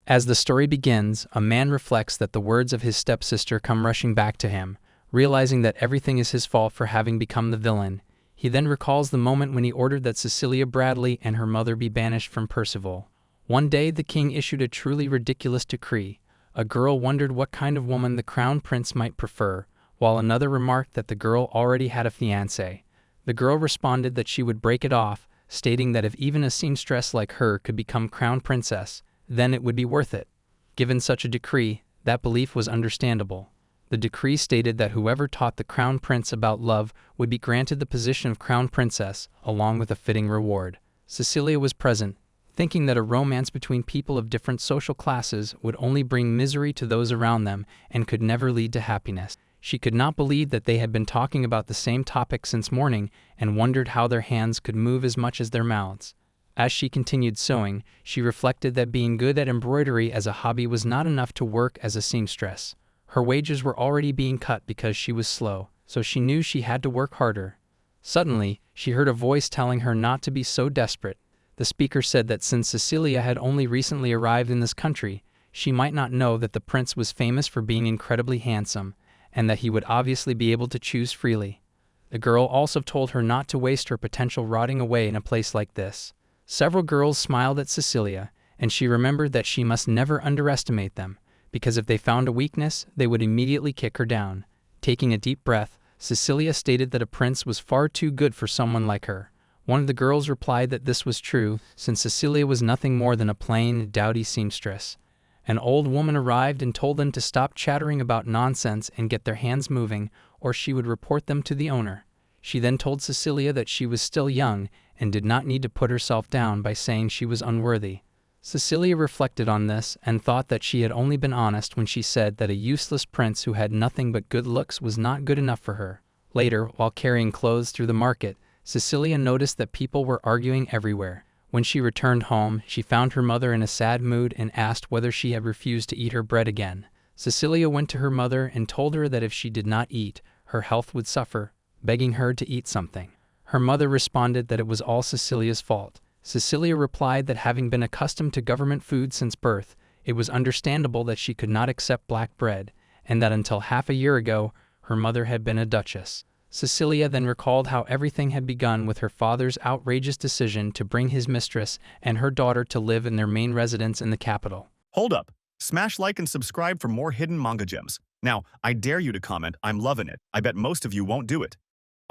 As the story begins, a man reflects that the words of his stepsister come rushing back to him, realizing that everything is his fault for having become the villain. He then recalls the moment when he ordered that Cecilia Bradley and her mother be banished from Percival. One day the king issued a truly ridiculous decree. A girl wondered what kind of woman the crown prince might prefer, while another remarked that the girl already had a fiancé. The girl responded that she would break it off, stating that if even a seamstress like her could become crown princess, then it would be worth it. Given such a decree, that belief was understandable. The decree stated that whoever taught the crown prince about love would be granted the position of crown princess, along with a fitting reward. Cecilia was present, thinking that a romance between people of different social classes would only bring misery to those around them and could never lead to happiness. She could not believe that they had been talking about the same topic since morning and wondered how their hands could move as much as their mouths. As she continued sewing, she reflected that being good at embroidery as a hobby was not enough to work as a seamstress. Her wages were already being cut because she was slow, so she knew she had to work harder. Suddenly, she heard a voice telling her not to be so desperate. The speaker said that since Cecilia had only recently arrived in this country, she might not know that the prince was famous for being incredibly handsome, and that he would obviously be able to choose freely. The girl also told her not to waste her potential rotting away in a place like this. Several girls smiled at Cecilia, and she remembered that she must never underestimate them, because if they found a weakness, they would immediately kick her down. Taking a deep breath, Cecilia stated that a prince was far too good for someone like her. One of the girls replied that this was true, since Cecilia was nothing more than a plain, dowdy seamstress. An old woman arrived and told them to stop chattering about nonsense and get their hands moving, or she would report them to the owner. She then told Cecilia that she was still young and did not need to put herself down by saying she was unworthy. Cecilia reflected on this and thought that she had only been honest when she said that a useless prince who had nothing but good looks was not good enough for her. Later, while carrying clothes through the market, Cecilia noticed that people were arguing everywhere. When she returned home, she found her mother in a sad mood and asked whether she had refused to eat her bread again. Cecilia went to her mother and told her that if she did not eat, her health would suffer, begging her to eat something. Her mother responded that it was all Cecilia's fault. Cecilia replied that having been accustomed to government food since birth, it was understandable that she could not accept black bread, and that until half a year ago, her mother had been a duchess. Cecilia then recalled how everything had begun with her father's outrageous decision to bring his mistress and her daughter to live in their main residence in the capital. Hold up. Smash like and subscribe for more hidden manga gems. Now, I dare you to comment, "I'm loving it." I bet most of you won't do it.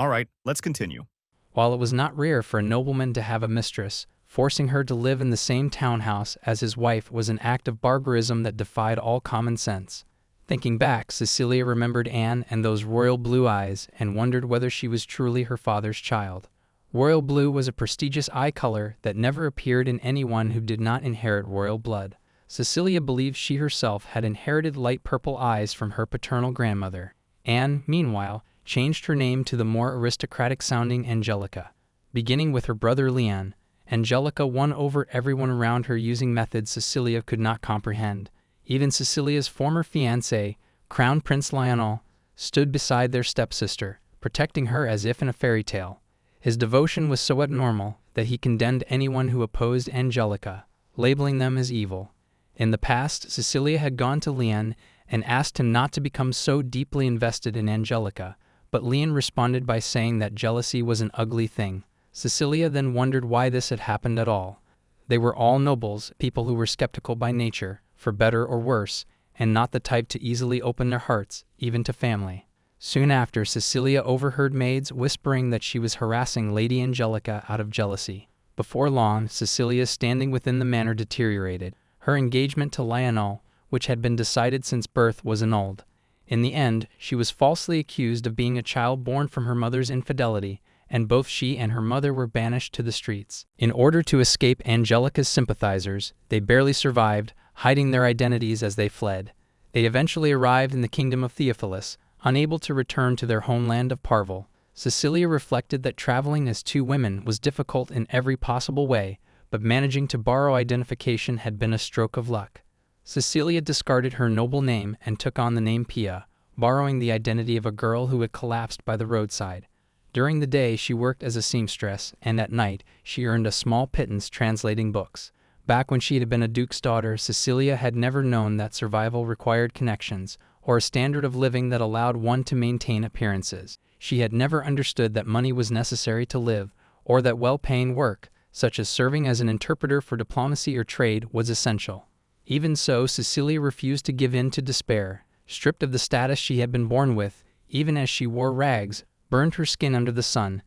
Alright, let's continue. While it was not rare for a nobleman to have a mistress, forcing her to live in the same townhouse as his wife was an act of barbarism that defied all common sense. Thinking back, Cecilia remembered Anne and those royal blue eyes and wondered whether she was truly her father's child. Royal blue was a prestigious eye color that never appeared in anyone who did not inherit royal blood. Cecilia believed she herself had inherited light purple eyes from her paternal grandmother. Anne, meanwhile, changed her name to the more aristocratic-sounding Angelica. Beginning with her brother Leon, Angelica won over everyone around her using methods Cecilia could not comprehend. Even Cecilia's former fiancé, Crown Prince Lionel, stood beside their stepsister, protecting her as if in a fairy tale. His devotion was so abnormal that he condemned anyone who opposed Angelica, labeling them as evil. In the past, Cecilia had gone to Leon and asked him not to become so deeply invested in Angelica, but Leon responded by saying that jealousy was an ugly thing. Cecilia then wondered why this had happened at all. They were all nobles, people who were skeptical by nature, for better or worse, and not the type to easily open their hearts, even to family. Soon after, Cecilia overheard maids whispering that she was harassing Lady Angelica out of jealousy. Before long, Cecilia's standing within the manor deteriorated. Her engagement to Lionel, which had been decided since birth, was annulled. In the end, she was falsely accused of being a child born from her mother's infidelity, and both she and her mother were banished to the streets. In order to escape Angelica's sympathizers, they barely survived, hiding their identities as they fled. They eventually arrived in the kingdom of Theophilus, unable to return to their homeland of Parvel. Cecilia reflected that traveling as two women was difficult in every possible way, but managing to borrow identification had been a stroke of luck. Cecilia discarded her noble name and took on the name Pia, borrowing the identity of a girl who had collapsed by the roadside. During the day, she worked as a seamstress, and at night, she earned a small pittance translating books. Back when she had been a duke's daughter, Cecilia had never known that survival required connections, or a standard of living that allowed one to maintain appearances. She had never understood that money was necessary to live, or that well-paying work, such as serving as an interpreter for diplomacy or trade, was essential. Even so, Cecilia refused to give in to despair. Stripped of the status she had been born with, even as she wore rags, burned her skin under the sun,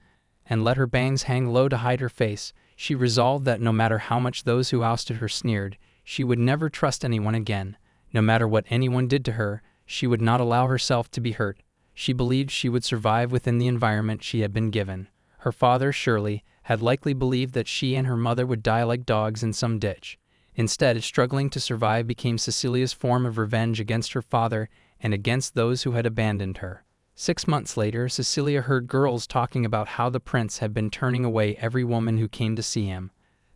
and let her bangs hang low to hide her face, she resolved that no matter how much those who ousted her sneered, she would never trust anyone again. No matter what anyone did to her, she would not allow herself to be hurt. She believed she would survive within the environment she had been given. Her father, Shirley, had likely believed that she and her mother would die like dogs in some ditch. Instead, struggling to survive became Cecilia's form of revenge against her father and against those who had abandoned her. 6 months later, Cecilia heard girls talking about how the prince had been turning away every woman who came to see him.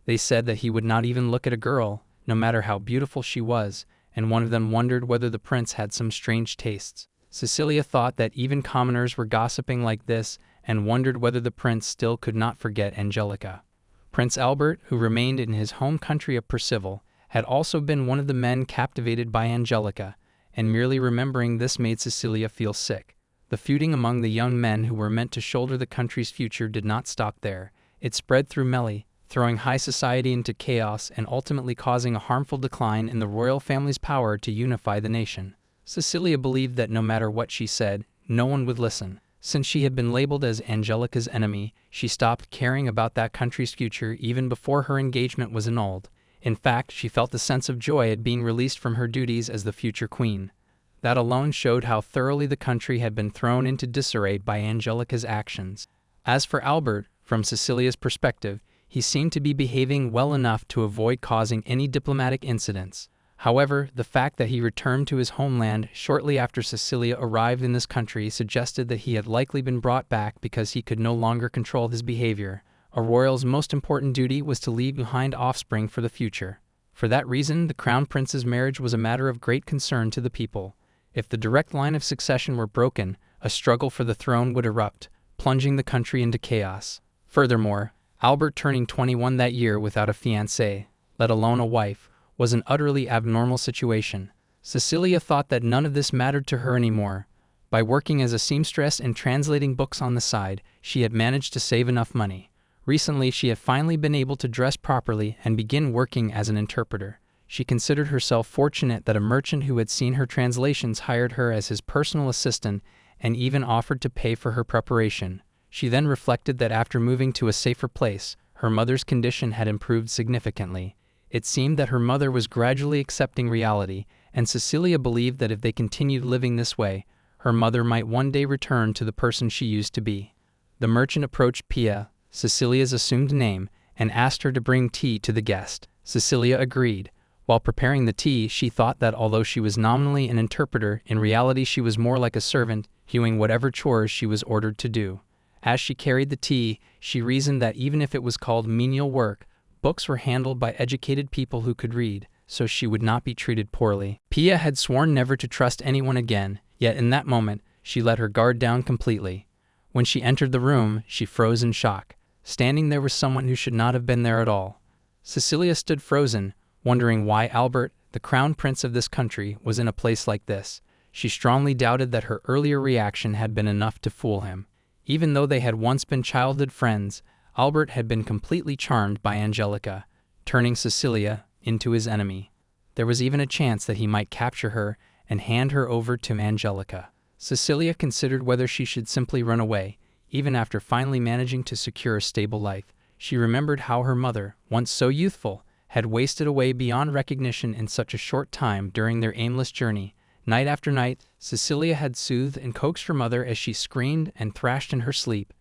They said that he would not even look at a girl, no matter how beautiful she was, and one of them wondered whether the prince had some strange tastes. Cecilia thought that even commoners were gossiping like this and wondered whether the prince still could not forget Angelica. Prince Albert, who remained in his home country of Percival, had also been one of the men captivated by Angelica, and merely remembering this made Cecilia feel sick. The feuding among the young men who were meant to shoulder the country's future did not stop there. It spread through Melly, throwing high society into chaos and ultimately causing a harmful decline in the royal family's power to unify the nation. Cecilia believed that no matter what she said, no one would listen. Since she had been labeled as Angelica's enemy, she stopped caring about that country's future even before her engagement was annulled. In fact, she felt a sense of joy at being released from her duties as the future queen. That alone showed how thoroughly the country had been thrown into disarray by Angelica's actions. As for Albert, from Cecilia's perspective, he seemed to be behaving well enough to avoid causing any diplomatic incidents. However, the fact that he returned to his homeland shortly after Cecilia arrived in this country suggested that he had likely been brought back because he could no longer control his behavior. A royal's most important duty was to leave behind offspring for the future. For that reason, the crown prince's marriage was a matter of great concern to the people. If the direct line of succession were broken, a struggle for the throne would erupt, plunging the country into chaos. Furthermore, Albert turning 21 that year without a fiancée, let alone a wife, was an utterly abnormal situation. Cecilia thought that none of this mattered to her anymore. By working as a seamstress and translating books on the side, she had managed to save enough money. Recently, she had finally been able to dress properly and begin working as an interpreter. She considered herself fortunate that a merchant who had seen her translations hired her as his personal assistant and even offered to pay for her preparation. She then reflected that after moving to a safer place, her mother's condition had improved significantly. It seemed that her mother was gradually accepting reality, and Cecilia believed that if they continued living this way, her mother might one day return to the person she used to be. The merchant approached Pia, Cecilia's assumed name, and asked her to bring tea to the guest. Cecilia agreed. While preparing the tea, she thought that although she was nominally an interpreter, in reality she was more like a servant, doing whatever chores she was ordered to do. As she carried the tea, she reasoned that even if it was called menial work, books were handled by educated people who could read, so she would not be treated poorly. Pia had sworn never to trust anyone again, yet in that moment, she let her guard down completely. When she entered the room, she froze in shock. Standing there was someone who should not have been there at all. Cecilia stood frozen, wondering why Albert, the crown prince of this country, was in a place like this. She strongly doubted that her earlier reaction had been enough to fool him. Even though they had once been childhood friends, Albert had been completely charmed by Angelica, turning Cecilia into his enemy. There was even a chance that he might capture her and hand her over to Angelica. Cecilia considered whether she should simply run away, even after finally managing to secure a stable life. She remembered how her mother, once so youthful, had wasted away beyond recognition in such a short time during their aimless journey. Night after night, Cecilia had soothed and coaxed her mother as she screamed and thrashed in her sleep.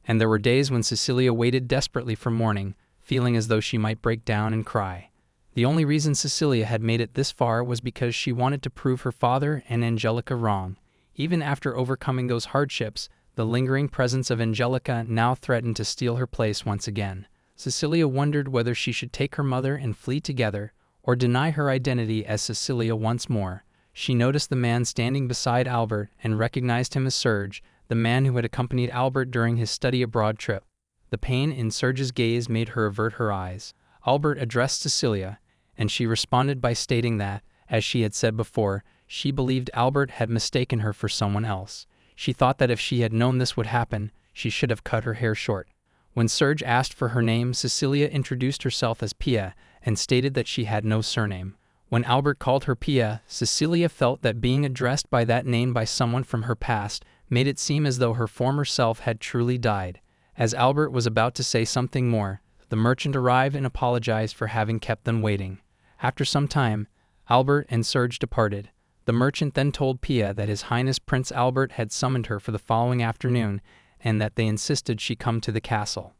And there were days when Cecilia waited desperately for morning, feeling as though she might break down and cry. The only reason Cecilia had made it this far was because she wanted to prove her father and Angelica wrong. Even after overcoming those hardships, the lingering presence of Angelica now threatened to steal her place once again. Cecilia wondered whether she should take her mother and flee together, or deny her identity as Cecilia once more. She noticed the man standing beside Albert and recognized him as Serge, the man who had accompanied Albert during his study abroad trip. The pain in Serge's gaze made her avert her eyes. Albert addressed Cecilia, and she responded by stating that, as she had said before, she believed Albert had mistaken her for someone else. She thought that if she had known this would happen, she should have cut her hair short. When Serge asked for her name, Cecilia introduced herself as Pia and stated that she had no surname. When Albert called her Pia, Cecilia felt that being addressed by that name by someone from her past made it seem as though her former self had truly died. As Albert was about to say something more, the merchant arrived and apologized for having kept them waiting. After some time, Albert and Serge departed. The merchant then told Pia that His Highness Prince Albert had summoned her for the following afternoon and that they insisted she come to the castle.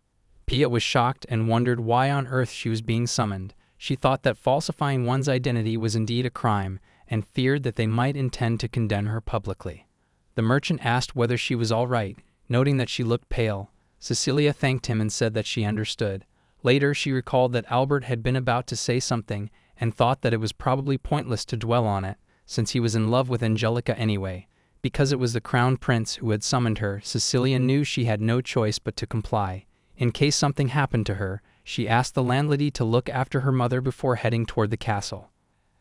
Pia was shocked and wondered why on earth she was being summoned. She thought that falsifying one's identity was indeed a crime and feared that they might intend to condemn her publicly. The merchant asked whether she was all right, noting that she looked pale. Cecilia thanked him and said that she understood. Later, she recalled that Albert had been about to say something and thought that it was probably pointless to dwell on it, since he was in love with Angelica anyway. Because it was the crown prince who had summoned her, Cecilia knew she had no choice but to comply. In case something happened to her, she asked the landlady to look after her mother before heading toward the castle.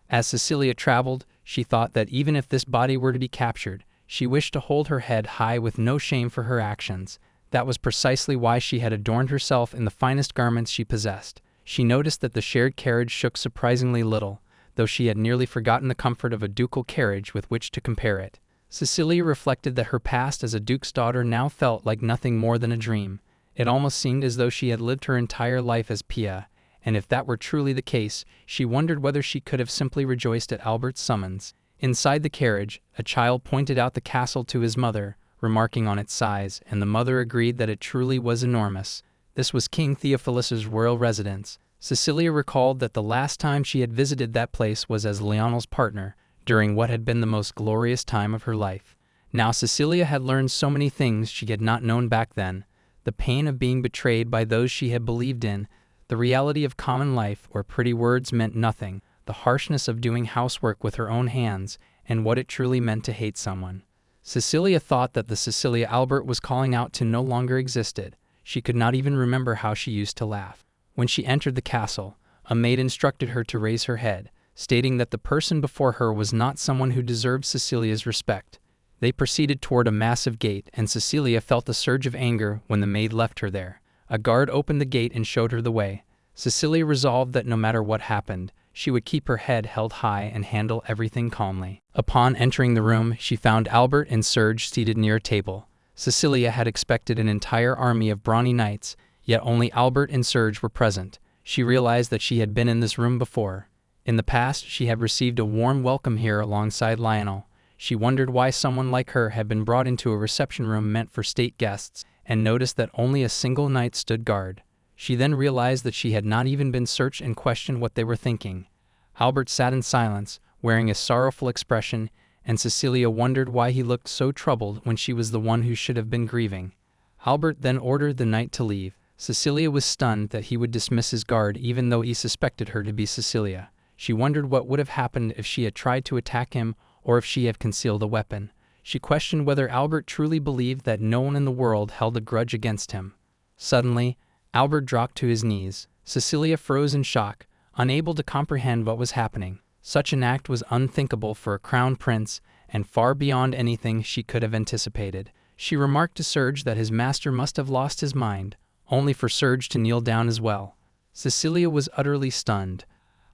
As Cecilia traveled, she thought that even if this body were to be captured, she wished to hold her head high with no shame for her actions. That was precisely why she had adorned herself in the finest garments she possessed. She noticed that the shared carriage shook surprisingly little, though she had nearly forgotten the comfort of a ducal carriage with which to compare it. Cecilia reflected that her past as a duke's daughter now felt like nothing more than a dream. It almost seemed as though she had lived her entire life as Pia, and if that were truly the case, she wondered whether she could have simply rejoiced at Albert's summons. Inside the carriage, a child pointed out the castle to his mother, remarking on its size, and the mother agreed that it truly was enormous. This was King Theophilus's royal residence. Cecilia recalled that the last time she had visited that place was as Lionel's partner, during what had been the most glorious time of her life. Now Cecilia had learned so many things she had not known back then. The pain of being betrayed by those she had believed in, the reality of common life where pretty words meant nothing, the harshness of doing housework with her own hands, and what it truly meant to hate someone. Cecilia thought that the Cecilia Albert was calling out to no longer existed. She could not even remember how she used to laugh. When she entered the castle, a maid instructed her to raise her head, stating that the person before her was not someone who deserved Cecilia's respect. They proceeded toward a massive gate, and Cecilia felt a surge of anger when the maid left her there. A guard opened the gate and showed her the way. Cecilia resolved that no matter what happened, she would keep her head held high and handle everything calmly. Upon entering the room, she found Albert and Serge seated near a table. Cecilia had expected an entire army of brawny knights, yet only Albert and Serge were present. She realized that she had been in this room before. In the past, she had received a warm welcome here alongside Lionel. She wondered why someone like her had been brought into a reception room meant for state guests, and noticed that only a single knight stood guard. She then realized that she had not even been searched and questioned what they were thinking. Albert sat in silence, wearing a sorrowful expression, and Cecilia wondered why he looked so troubled when she was the one who should have been grieving. Albert then ordered the knight to leave. Cecilia was stunned that he would dismiss his guard even though he suspected her to be Cecilia. She wondered what would have happened if she had tried to attack him or if she had concealed a weapon. She questioned whether Albert truly believed that no one in the world held a grudge against him. Suddenly, Albert dropped to his knees. Cecilia froze in shock, unable to comprehend what was happening. Such an act was unthinkable for a crown prince and far beyond anything she could have anticipated. She remarked to Serge that his master must have lost his mind, only for Serge to kneel down as well. Cecilia was utterly stunned.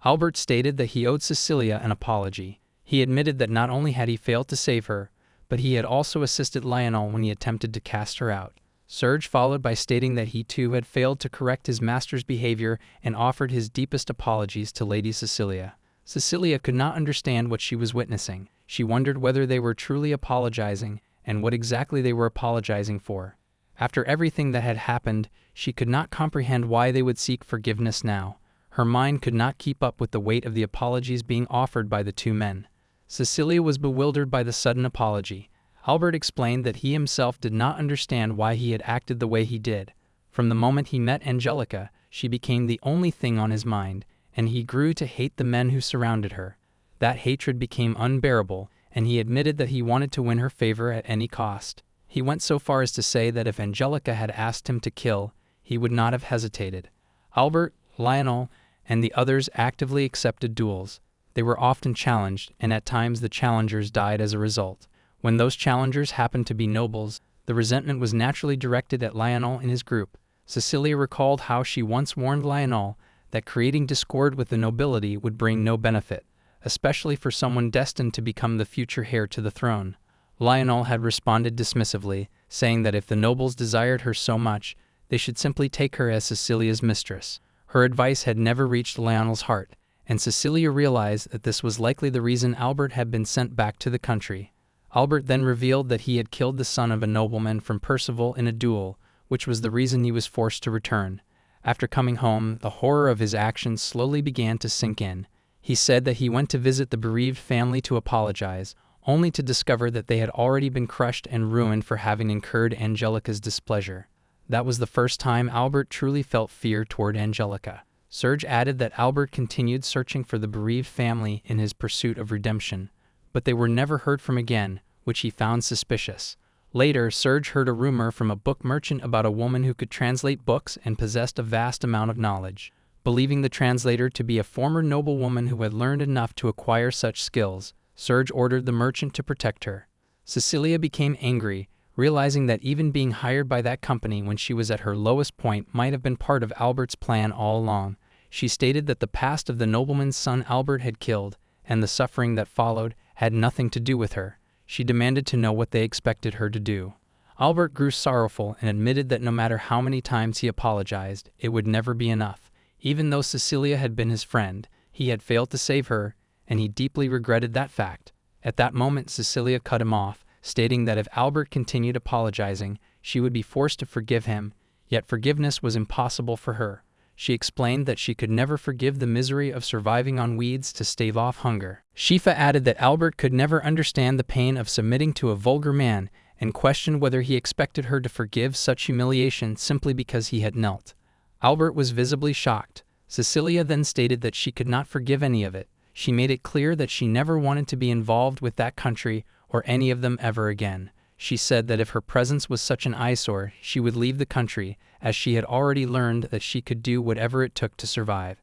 Albert stated that he owed Cecilia an apology. He admitted that not only had he failed to save her, but he had also assisted Lionel when he attempted to cast her out. Serge followed by stating that he too had failed to correct his master's behavior and offered his deepest apologies to Lady Cecilia. Cecilia could not understand what she was witnessing. She wondered whether they were truly apologizing and what exactly they were apologizing for. After everything that had happened, she could not comprehend why they would seek forgiveness now. Her mind could not keep up with the weight of the apologies being offered by the two men. Cecilia was bewildered by the sudden apology. Albert explained that he himself did not understand why he had acted the way he did. From the moment he met Angelica, she became the only thing on his mind, and he grew to hate the men who surrounded her. That hatred became unbearable, and he admitted that he wanted to win her favor at any cost. He went so far as to say that if Angelica had asked him to kill, he would not have hesitated. Albert, Lionel, and the others actively accepted duels. They were often challenged, and at times the challengers died as a result. When those challengers happened to be nobles, the resentment was naturally directed at Lionel and his group. Cecilia recalled how she once warned Lionel that creating discord with the nobility would bring no benefit, especially for someone destined to become the future heir to the throne. Lionel had responded dismissively, saying that if the nobles desired her so much, they should simply take her as Cecilia's mistress. Her advice had never reached Lionel's heart, and Cecilia realized that this was likely the reason Albert had been sent back to the country. Albert then revealed that he had killed the son of a nobleman from Percival in a duel, which was the reason he was forced to return. After coming home, the horror of his actions slowly began to sink in. He said that he went to visit the bereaved family to apologize, only to discover that they had already been crushed and ruined for having incurred Angelica's displeasure. That was the first time Albert truly felt fear toward Angelica. Serge added that Albert continued searching for the bereaved family in his pursuit of redemption, but they were never heard from again, which he found suspicious. Later, Serge heard a rumor from a book merchant about a woman who could translate books and possessed a vast amount of knowledge. Believing the translator to be a former noblewoman who had learned enough to acquire such skills, Serge ordered the merchant to protect her. Cecilia became angry, realizing that even being hired by that company when she was at her lowest point might have been part of Albert's plan all along. She stated that the past of the nobleman's son Albert had killed, and the suffering that followed, had nothing to do with her. She demanded to know what they expected her to do. Albert grew sorrowful and admitted that no matter how many times he apologized, it would never be enough. Even though Cecilia had been his friend, he had failed to save her, and he deeply regretted that fact. At that moment, Cecilia cut him off, stating that if Albert continued apologizing, she would be forced to forgive him, yet forgiveness was impossible for her. She explained that she could never forgive the misery of surviving on weeds to stave off hunger. Shifa added that Albert could never understand the pain of submitting to a vulgar man, and questioned whether he expected her to forgive such humiliation simply because he had knelt. Albert was visibly shocked. Cecilia then stated that she could not forgive any of it. She made it clear that she never wanted to be involved with that country or any of them ever again. She said that if her presence was such an eyesore, she would leave the country, as she had already learned that she could do whatever it took to survive.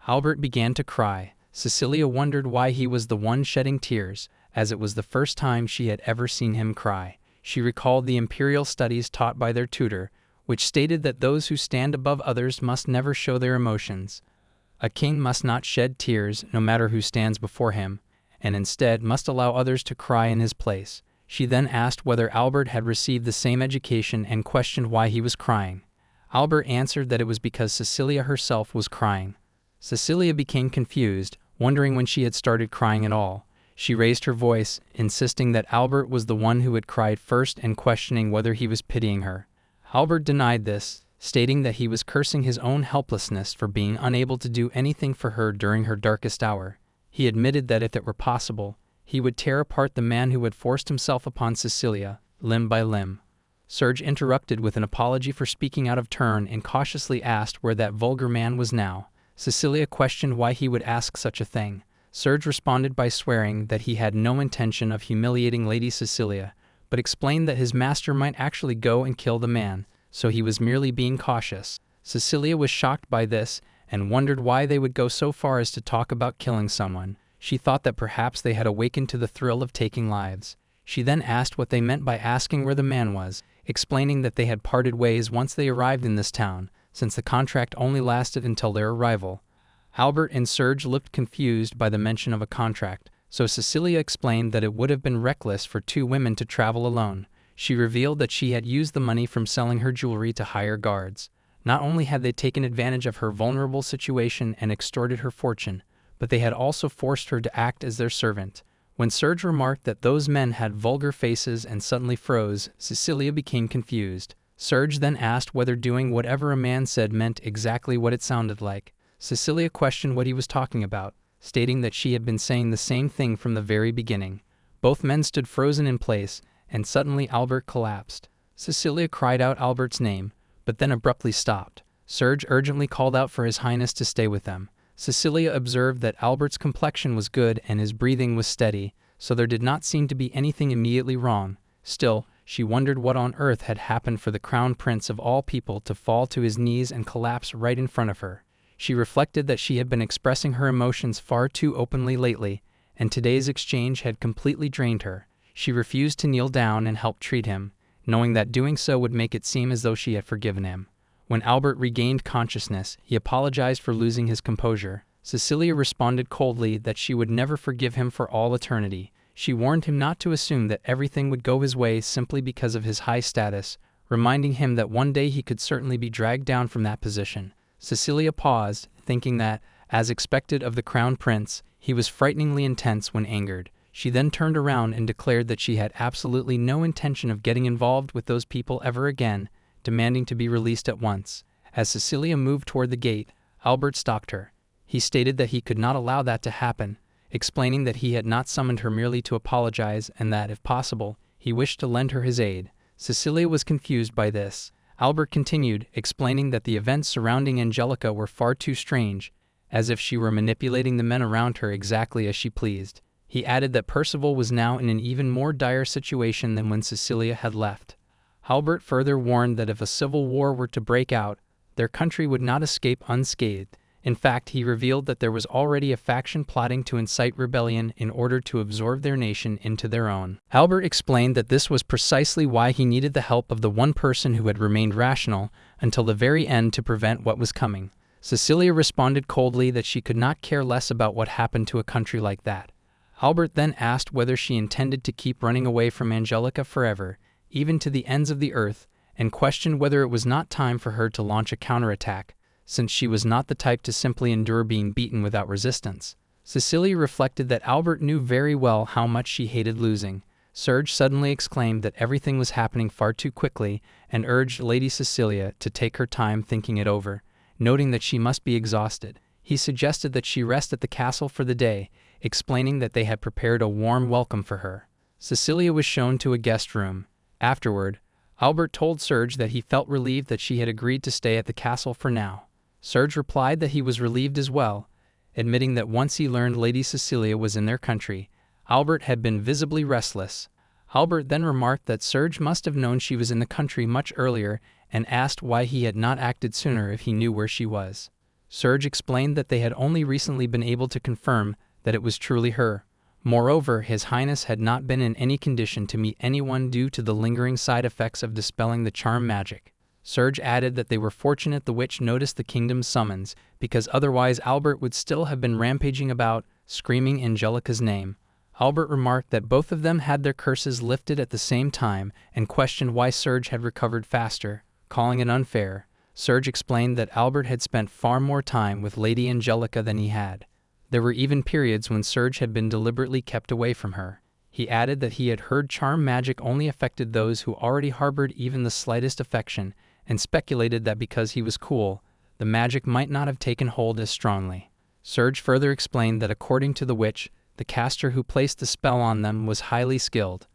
Albert began to cry. Cecilia wondered why he was the one shedding tears, as it was the first time she had ever seen him cry. She recalled the imperial studies taught by their tutor, which stated that those who stand above others must never show their emotions. A king must not shed tears, no matter who stands before him, and instead must allow others to cry in his place. She then asked whether Albert had received the same education and questioned why he was crying. Albert answered that it was because Cecilia herself was crying. Cecilia became confused, wondering when she had started crying at all. She raised her voice, insisting that Albert was the one who had cried first and questioning whether he was pitying her. Albert denied this, stating that he was cursing his own helplessness for being unable to do anything for her during her darkest hour. He admitted that if it were possible, he would tear apart the man who had forced himself upon Cecilia, limb by limb. Serge interrupted with an apology for speaking out of turn and cautiously asked where that vulgar man was now. Cecilia questioned why he would ask such a thing. Serge responded by swearing that he had no intention of humiliating Lady Cecilia, but explained that his master might actually go and kill the man, so he was merely being cautious. Cecilia was shocked by this and wondered why they would go so far as to talk about killing someone. She thought that perhaps they had awakened to the thrill of taking lives. She then asked what they meant by asking where the man was, explaining that they had parted ways once they arrived in this town, since the contract only lasted until their arrival. Albert and Serge looked confused by the mention of a contract, so Cecilia explained that it would have been reckless for two women to travel alone. She revealed that she had used the money from selling her jewelry to hire guards. Not only had they taken advantage of her vulnerable situation and extorted her fortune, but they had also forced her to act as their servant. When Serge remarked that those men had vulgar faces and suddenly froze, Cecilia became confused. Serge then asked whether doing whatever a man said meant exactly what it sounded like. Cecilia questioned what he was talking about, stating that she had been saying the same thing from the very beginning. Both men stood frozen in place, and suddenly Albert collapsed. Cecilia cried out Albert's name, but then abruptly stopped. Serge urgently called out for His Highness to stay with them. Cecilia observed that Albert's complexion was good and his breathing was steady, so there did not seem to be anything immediately wrong. Still, she wondered what on earth had happened for the crown prince of all people to fall to his knees and collapse right in front of her. She reflected that she had been expressing her emotions far too openly lately, and today's exchange had completely drained her. She refused to kneel down and help treat him, knowing that doing so would make it seem as though she had forgiven him. When Albert regained consciousness, he apologized for losing his composure. Cecilia responded coldly that she would never forgive him for all eternity. She warned him not to assume that everything would go his way simply because of his high status, reminding him that one day he could certainly be dragged down from that position. Cecilia paused, thinking that, as expected of the crown prince, he was frighteningly intense when angered. She then turned around and declared that she had absolutely no intention of getting involved with those people ever again, demanding to be released at once. As Cecilia moved toward the gate, Albert stopped her. He stated that he could not allow that to happen, explaining that he had not summoned her merely to apologize and that, if possible, he wished to lend her his aid. Cecilia was confused by this. Albert continued, explaining that the events surrounding Angelica were far too strange, as if she were manipulating the men around her exactly as she pleased. He added that Percival was now in an even more dire situation than when Cecilia had left. Albert further warned that if a civil war were to break out, their country would not escape unscathed. In fact, he revealed that there was already a faction plotting to incite rebellion in order to absorb their nation into their own. Albert explained that this was precisely why he needed the help of the one person who had remained rational until the very end to prevent what was coming. Cecilia responded coldly that she could not care less about what happened to a country like that. Albert then asked whether she intended to keep running away from Angelica forever, even to the ends of the earth, and questioned whether it was not time for her to launch a counterattack, since she was not the type to simply endure being beaten without resistance. Cecilia reflected that Albert knew very well how much she hated losing. Serge suddenly exclaimed that everything was happening far too quickly and urged Lady Cecilia to take her time thinking it over, noting that she must be exhausted. He suggested that she rest at the castle for the day, explaining that they had prepared a warm welcome for her. Cecilia was shown to a guest room. Afterward, Albert told Serge that he felt relieved that she had agreed to stay at the castle for now. Serge replied that he was relieved as well, admitting that once he learned Lady Cecilia was in their country, Albert had been visibly restless. Albert then remarked that Serge must have known she was in the country much earlier and asked why he had not acted sooner if he knew where she was. Serge explained that they had only recently been able to confirm that it was truly her. Moreover, His Highness had not been in any condition to meet anyone due to the lingering side effects of dispelling the charm magic. Serge added that they were fortunate the witch noticed the kingdom's summons, because otherwise Albert would still have been rampaging about, screaming Angelica's name. Albert remarked that both of them had their curses lifted at the same time and questioned why Serge had recovered faster, calling it unfair. Serge explained that Albert had spent far more time with Lady Angelica than he had. There were even periods when Serge had been deliberately kept away from her. He added that he had heard charm magic only affected those who already harbored even the slightest affection, and speculated that because he was cool, the magic might not have taken hold as strongly. Serge further explained that according to the witch, the caster who placed the spell on them was highly skilled.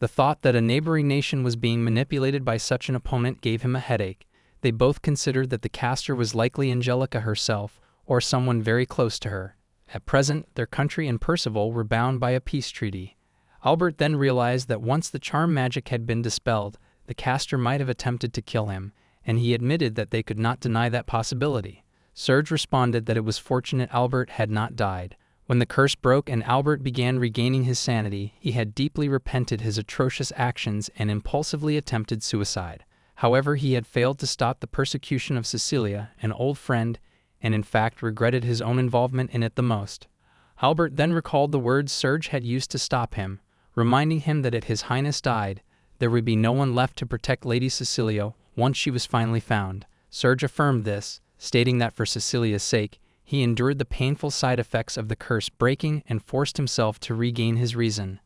The thought that a neighboring nation was being manipulated by such an opponent gave him a headache. They both considered that the caster was likely Angelica herself, or someone very close to her. At present, their country and Percival were bound by a peace treaty. Albert then realized that once the charm magic had been dispelled, the caster might have attempted to kill him, and he admitted that they could not deny that possibility. Serge responded that it was fortunate Albert had not died. When the curse broke and Albert began regaining his sanity, he had deeply repented his atrocious actions and impulsively attempted suicide. However, he had failed to stop the persecution of Cecilia, an old friend, and in fact regretted his own involvement in it the most. Albert then recalled the words Serge had used to stop him, reminding him that if His Highness died, there would be no one left to protect Lady Cecilia once she was finally found. Serge affirmed this, stating that for Cecilia's sake, he endured the painful side effects of the curse breaking and forced himself to regain his reason.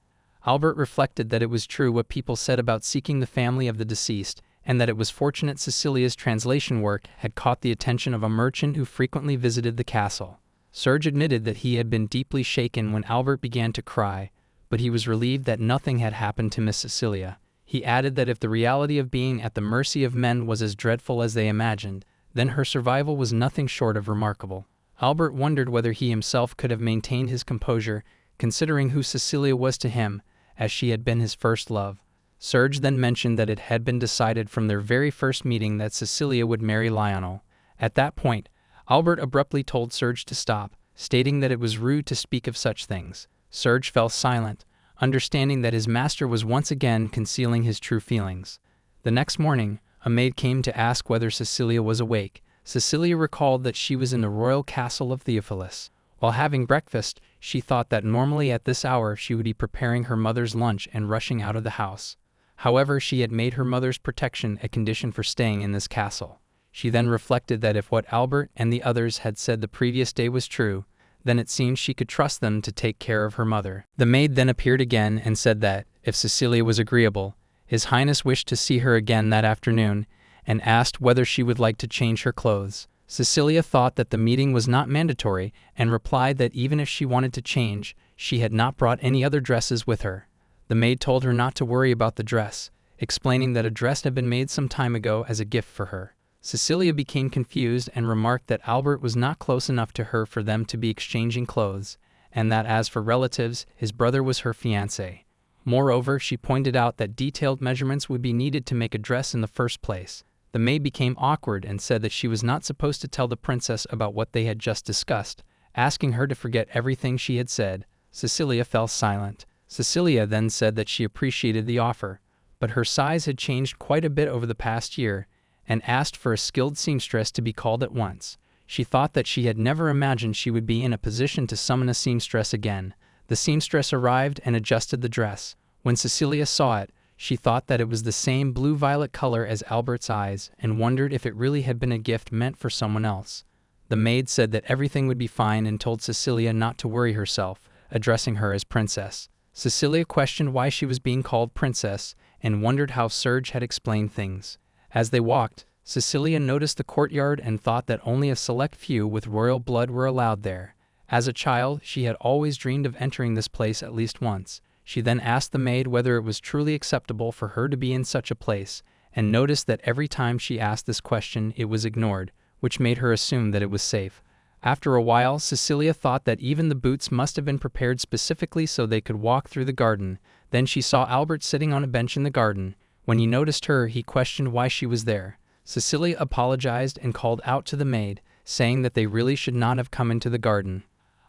Albert reflected that it was true what people said about seeking the family of the deceased, and that it was fortunate Cecilia's translation work had caught the attention of a merchant who frequently visited the castle. Serge admitted that he had been deeply shaken when Albert began to cry, but he was relieved that nothing had happened to Miss Cecilia. He added that if the reality of being at the mercy of men was as dreadful as they imagined, then her survival was nothing short of remarkable. Albert wondered whether he himself could have maintained his composure, considering who Cecilia was to him, as she had been his first love. Serge then mentioned that it had been decided from their very first meeting that Cecilia would marry Lionel. At that point, Albert abruptly told Serge to stop, stating that it was rude to speak of such things. Serge fell silent, understanding that his master was once again concealing his true feelings. The next morning, a maid came to ask whether Cecilia was awake. Cecilia recalled that she was in the royal castle of Theophilus. While having breakfast, she thought that normally at this hour she would be preparing her mother's lunch and rushing out of the house. However, she had made her mother's protection a condition for staying in this castle. She then reflected that if what Albert and the others had said the previous day was true, then it seemed she could trust them to take care of her mother. The maid then appeared again and said that, if Cecilia was agreeable, His Highness wished to see her again that afternoon, and asked whether she would like to change her clothes. Cecilia thought that the meeting was not mandatory and replied that even if she wanted to change, she had not brought any other dresses with her. The maid told her not to worry about the dress, explaining that a dress had been made some time ago as a gift for her. Cecilia became confused and remarked that Albert was not close enough to her for them to be exchanging clothes, and that as for relatives, his brother was her fiancé. Moreover, she pointed out that detailed measurements would be needed to make a dress in the first place. The maid became awkward and said that she was not supposed to tell the princess about what they had just discussed, asking her to forget everything she had said. Cecilia fell silent. Cecilia then said that she appreciated the offer, but her size had changed quite a bit over the past year, and asked for a skilled seamstress to be called at once. She thought that she had never imagined she would be in a position to summon a seamstress again. The seamstress arrived and adjusted the dress. When Cecilia saw it, she thought that it was the same blue-violet color as Albert's eyes and wondered if it really had been a gift meant for someone else. The maid said that everything would be fine and told Cecilia not to worry herself, addressing her as princess. Cecilia questioned why she was being called princess and wondered how Serge had explained things. As they walked, Cecilia noticed the courtyard and thought that only a select few with royal blood were allowed there. As a child, she had always dreamed of entering this place at least once. She then asked the maid whether it was truly acceptable for her to be in such a place, and noticed that every time she asked this question it was ignored, which made her assume that it was safe. After a while, Cecilia thought that even the boots must have been prepared specifically so they could walk through the garden. Then she saw Albert sitting on a bench in the garden. When he noticed her, he questioned why she was there. Cecilia apologized and called out to the maid, saying that they really should not have come into the garden.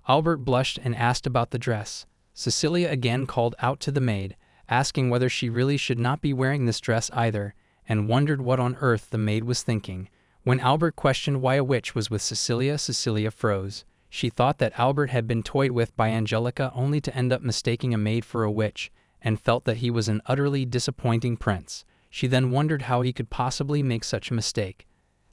Albert blushed and asked about the dress. Cecilia again called out to the maid, asking whether she really should not be wearing this dress either, and wondered what on earth the maid was thinking. When Albert questioned why a witch was with Cecilia, Cecilia froze. She thought that Albert had been toyed with by Angelica only to end up mistaking a maid for a witch, and felt that he was an utterly disappointing prince. She then wondered how he could possibly make such a mistake.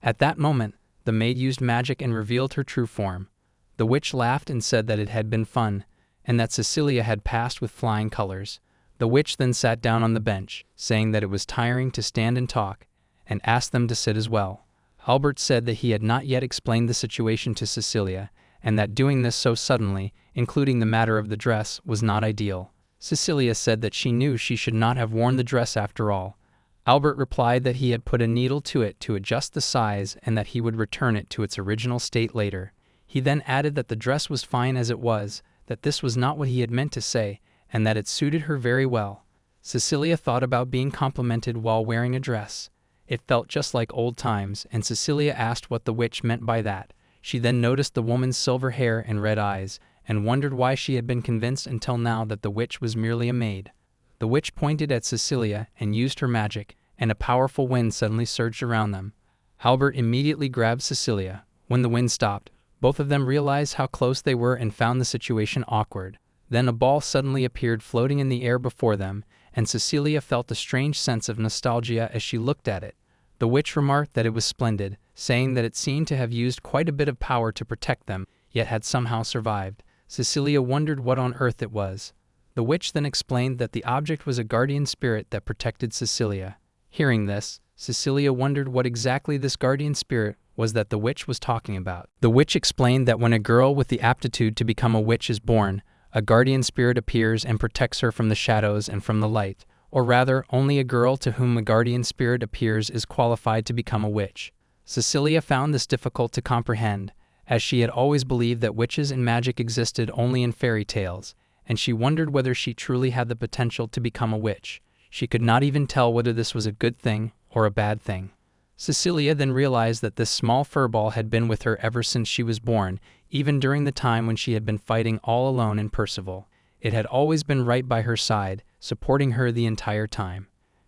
At that moment, the maid used magic and revealed her true form. The witch laughed and said that it had been fun, and that Cecilia had passed with flying colors. The witch then sat down on the bench, saying that it was tiring to stand and talk, and asked them to sit as well. Albert said that he had not yet explained the situation to Cecilia, and that doing this so suddenly, including the matter of the dress, was not ideal. Cecilia said that she knew she should not have worn the dress after all. Albert replied that he had put a needle to it to adjust the size and that he would return it to its original state later. He then added that the dress was fine as it was, that this was not what he had meant to say, and that it suited her very well. Cecilia thought about being complimented while wearing a dress. It felt just like old times, and Cecilia asked what the witch meant by that. She then noticed the woman's silver hair and red eyes, and wondered why she had been convinced until now that the witch was merely a maid. The witch pointed at Cecilia and used her magic, and a powerful wind suddenly surged around them. Albert immediately grabbed Cecilia. When the wind stopped, both of them realized how close they were and found the situation awkward. Then a ball suddenly appeared floating in the air before them, and Cecilia felt a strange sense of nostalgia as she looked at it. The witch remarked that it was splendid, saying that it seemed to have used quite a bit of power to protect them, yet had somehow survived. Cecilia wondered what on earth it was. The witch then explained that the object was a guardian spirit that protected Cecilia. Hearing this, Cecilia wondered what exactly this guardian spirit was that the witch was talking about. The witch explained that when a girl with the aptitude to become a witch is born, a guardian spirit appears and protects her from the shadows and from the light, or rather, only a girl to whom a guardian spirit appears is qualified to become a witch. Cecilia found this difficult to comprehend, as she had always believed that witches and magic existed only in fairy tales, and she wondered whether she truly had the potential to become a witch. She could not even tell whether this was a good thing or a bad thing. Cecilia then realized that this small furball had been with her ever since she was born, even during the time when she had been fighting all alone in Percival. It had always been right by her side, supporting her the entire time.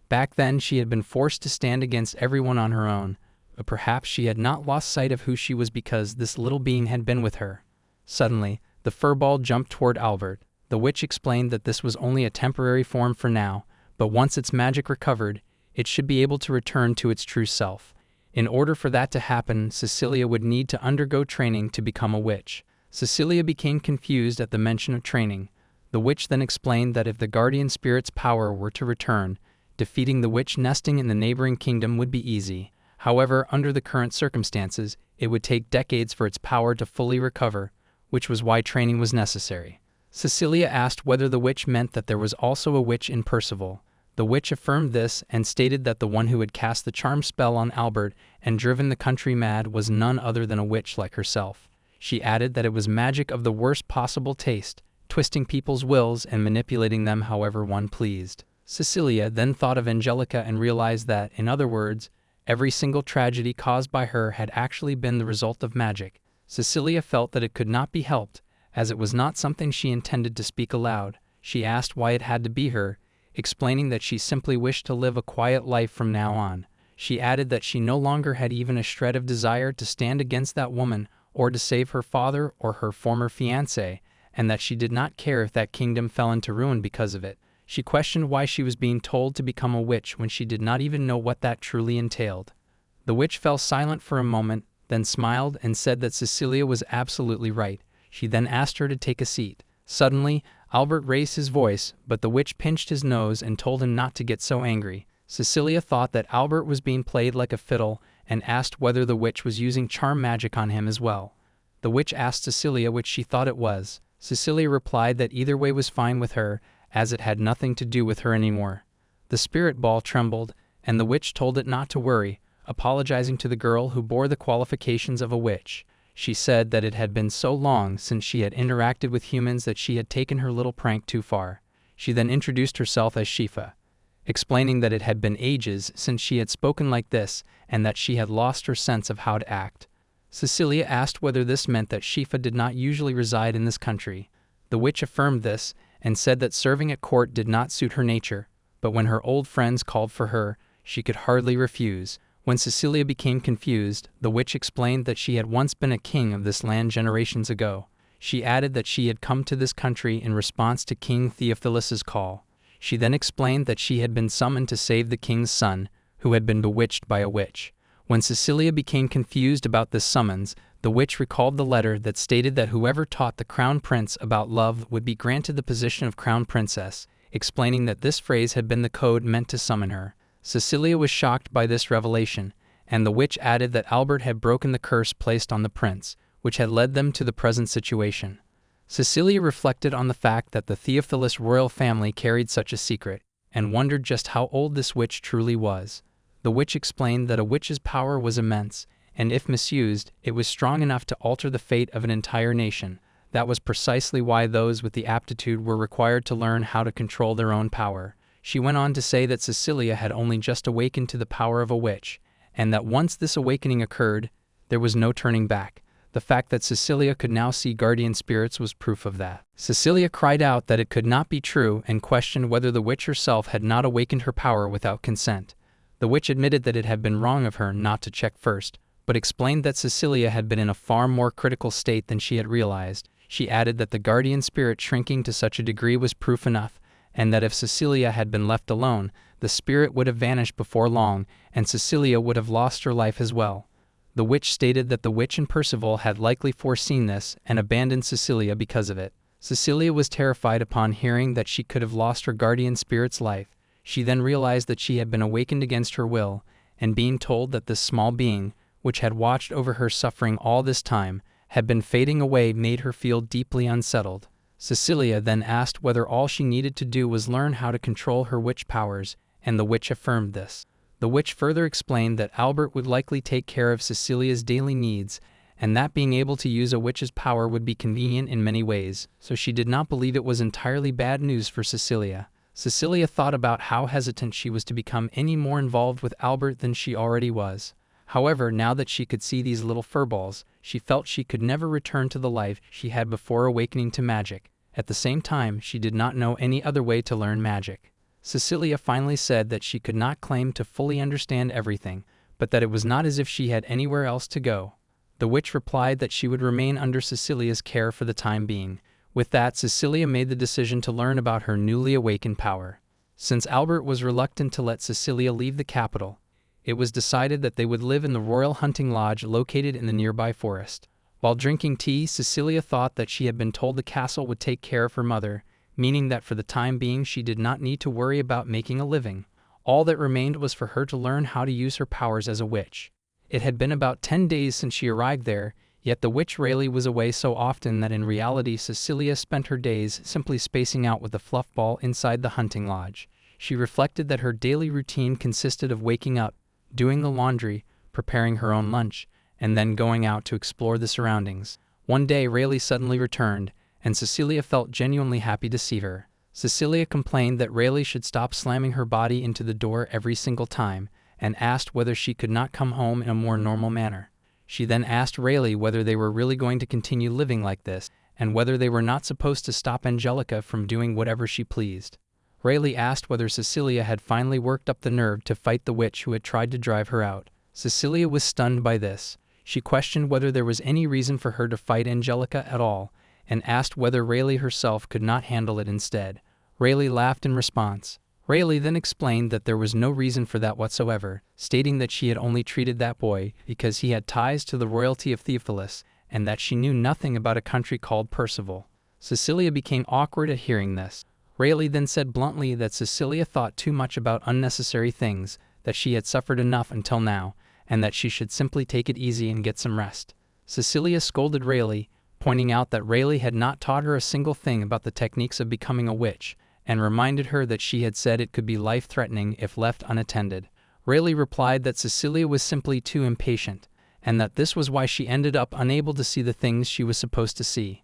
Back then she had been forced to stand against everyone on her own, but perhaps she had not lost sight of who she was because this little being had been with her. Suddenly, the furball jumped toward Albert. The witch explained that this was only a temporary form for now, but once its magic recovered, it should be able to return to its true self. In order for that to happen, Cecilia would need to undergo training to become a witch. Cecilia became confused at the mention of training. The witch then explained that if the guardian spirit's power were to return, defeating the witch nesting in the neighboring kingdom would be easy. However, under the current circumstances, it would take decades for its power to fully recover, which was why training was necessary. Cecilia asked whether the witch meant that there was also a witch in Percival. The witch affirmed this and stated that the one who had cast the charm spell on Albert and driven the country mad was none other than a witch like herself. She added that it was magic of the worst possible taste, twisting people's wills and manipulating them however one pleased. Cecilia then thought of Angelica and realized that, in other words, every single tragedy caused by her had actually been the result of magic. Cecilia felt that it could not be helped, as it was not something she intended to speak aloud. She asked why it had to be her, explaining that she simply wished to live a quiet life from now on. She added that she no longer had even a shred of desire to stand against that woman or to save her father or her former fiancé, and that she did not care if that kingdom fell into ruin because of it. She questioned why she was being told to become a witch when she did not even know what that truly entailed. The witch fell silent for a moment, then smiled and said that Cecilia was absolutely right. She then asked her to take a seat. Suddenly, Albert raised his voice, but the witch pinched his nose and told him not to get so angry. Cecilia thought that Albert was being played like a fiddle and asked whether the witch was using charm magic on him as well. The witch asked Cecilia which she thought it was. Cecilia replied that either way was fine with her, as it had nothing to do with her anymore. The spirit ball trembled, and the witch told it not to worry, apologizing to the girl who bore the qualifications of a witch. She said that it had been so long since she had interacted with humans that she had taken her little prank too far. She then introduced herself as Shifa, explaining that it had been ages since she had spoken like this and that she had lost her sense of how to act. Cecilia asked whether this meant that Shifa did not usually reside in this country. The witch affirmed this and said that serving at court did not suit her nature, but when her old friends called for her, she could hardly refuse. When Cecilia became confused, the witch explained that she had once been a king of this land generations ago. She added that she had come to this country in response to King Theophilus's call. She then explained that she had been summoned to save the king's son, who had been bewitched by a witch. When Cecilia became confused about this summons, the witch recalled the letter that stated that whoever taught the crown prince about love would be granted the position of crown princess, explaining that this phrase had been the code meant to summon her. Cecilia was shocked by this revelation, and the witch added that Albert had broken the curse placed on the prince, which had led them to the present situation. Cecilia reflected on the fact that the Theophilus royal family carried such a secret, and wondered just how old this witch truly was. The witch explained that a witch's power was immense, and if misused, it was strong enough to alter the fate of an entire nation. That was precisely why those with the aptitude were required to learn how to control their own power. She went on to say that Cecilia had only just awakened to the power of a witch, and that once this awakening occurred, there was no turning back. The fact that Cecilia could now see guardian spirits was proof of that. Cecilia cried out that it could not be true and questioned whether the witch herself had not awakened her power without consent. The witch admitted that it had been wrong of her not to check first, but explained that Cecilia had been in a far more critical state than she had realized. She added that the guardian spirit shrinking to such a degree was proof enough, and that if Cecilia had been left alone, the spirit would have vanished before long, and Cecilia would have lost her life as well. The witch stated that the witch and Percival had likely foreseen this and abandoned Cecilia because of it. Cecilia was terrified upon hearing that she could have lost her guardian spirit's life. She then realized that she had been awakened against her will, and being told that this small being, which had watched over her suffering all this time, had been fading away made her feel deeply unsettled. Cecilia then asked whether all she needed to do was learn how to control her witch powers, and the witch affirmed this. The witch further explained that Albert would likely take care of Cecilia's daily needs, and that being able to use a witch's power would be convenient in many ways, so she did not believe it was entirely bad news for Cecilia. Cecilia thought about how hesitant she was to become any more involved with Albert than she already was. However, now that she could see these little furballs, she felt she could never return to the life she had before awakening to magic. At the same time, she did not know any other way to learn magic. Cecilia finally said that she could not claim to fully understand everything, but that it was not as if she had anywhere else to go. The witch replied that she would remain under Cecilia's care for the time being. With that, Cecilia made the decision to learn about her newly awakened power. Since Albert was reluctant to let Cecilia leave the capital, it was decided that they would live in the Royal Hunting Lodge located in the nearby forest. While drinking tea, Cecilia thought that she had been told the castle would take care of her mother, meaning that for the time being she did not need to worry about making a living. All that remained was for her to learn how to use her powers as a witch. It had been about 10 days since she arrived there, yet the witch Rayleigh was away so often that in reality Cecilia spent her days simply spacing out with the fluff ball inside the hunting lodge. She reflected that her daily routine consisted of waking up, doing the laundry, preparing her own lunch, and then going out to explore the surroundings. One day Rayleigh suddenly returned, and Cecilia felt genuinely happy to see her. Cecilia complained that Rayleigh should stop slamming her body into the door every single time, and asked whether she could not come home in a more normal manner. She then asked Rayleigh whether they were really going to continue living like this, and whether they were not supposed to stop Angelica from doing whatever she pleased. Rayleigh asked whether Cecilia had finally worked up the nerve to fight the witch who had tried to drive her out. Cecilia was stunned by this. She questioned whether there was any reason for her to fight Angelica at all, and asked whether Rayleigh herself could not handle it instead. Rayleigh laughed in response. Rayleigh then explained that there was no reason for that whatsoever, stating that she had only treated that boy because he had ties to the royalty of Theophilus, and that she knew nothing about a country called Percival. Cecilia became awkward at hearing this. Rayleigh then said bluntly that Cecilia thought too much about unnecessary things, that she had suffered enough until now, and that she should simply take it easy and get some rest. Cecilia scolded Rayleigh, pointing out that Rayleigh had not taught her a single thing about the techniques of becoming a witch, and reminded her that she had said it could be life-threatening if left unattended. Rayleigh replied that Cecilia was simply too impatient, and that this was why she ended up unable to see the things she was supposed to see.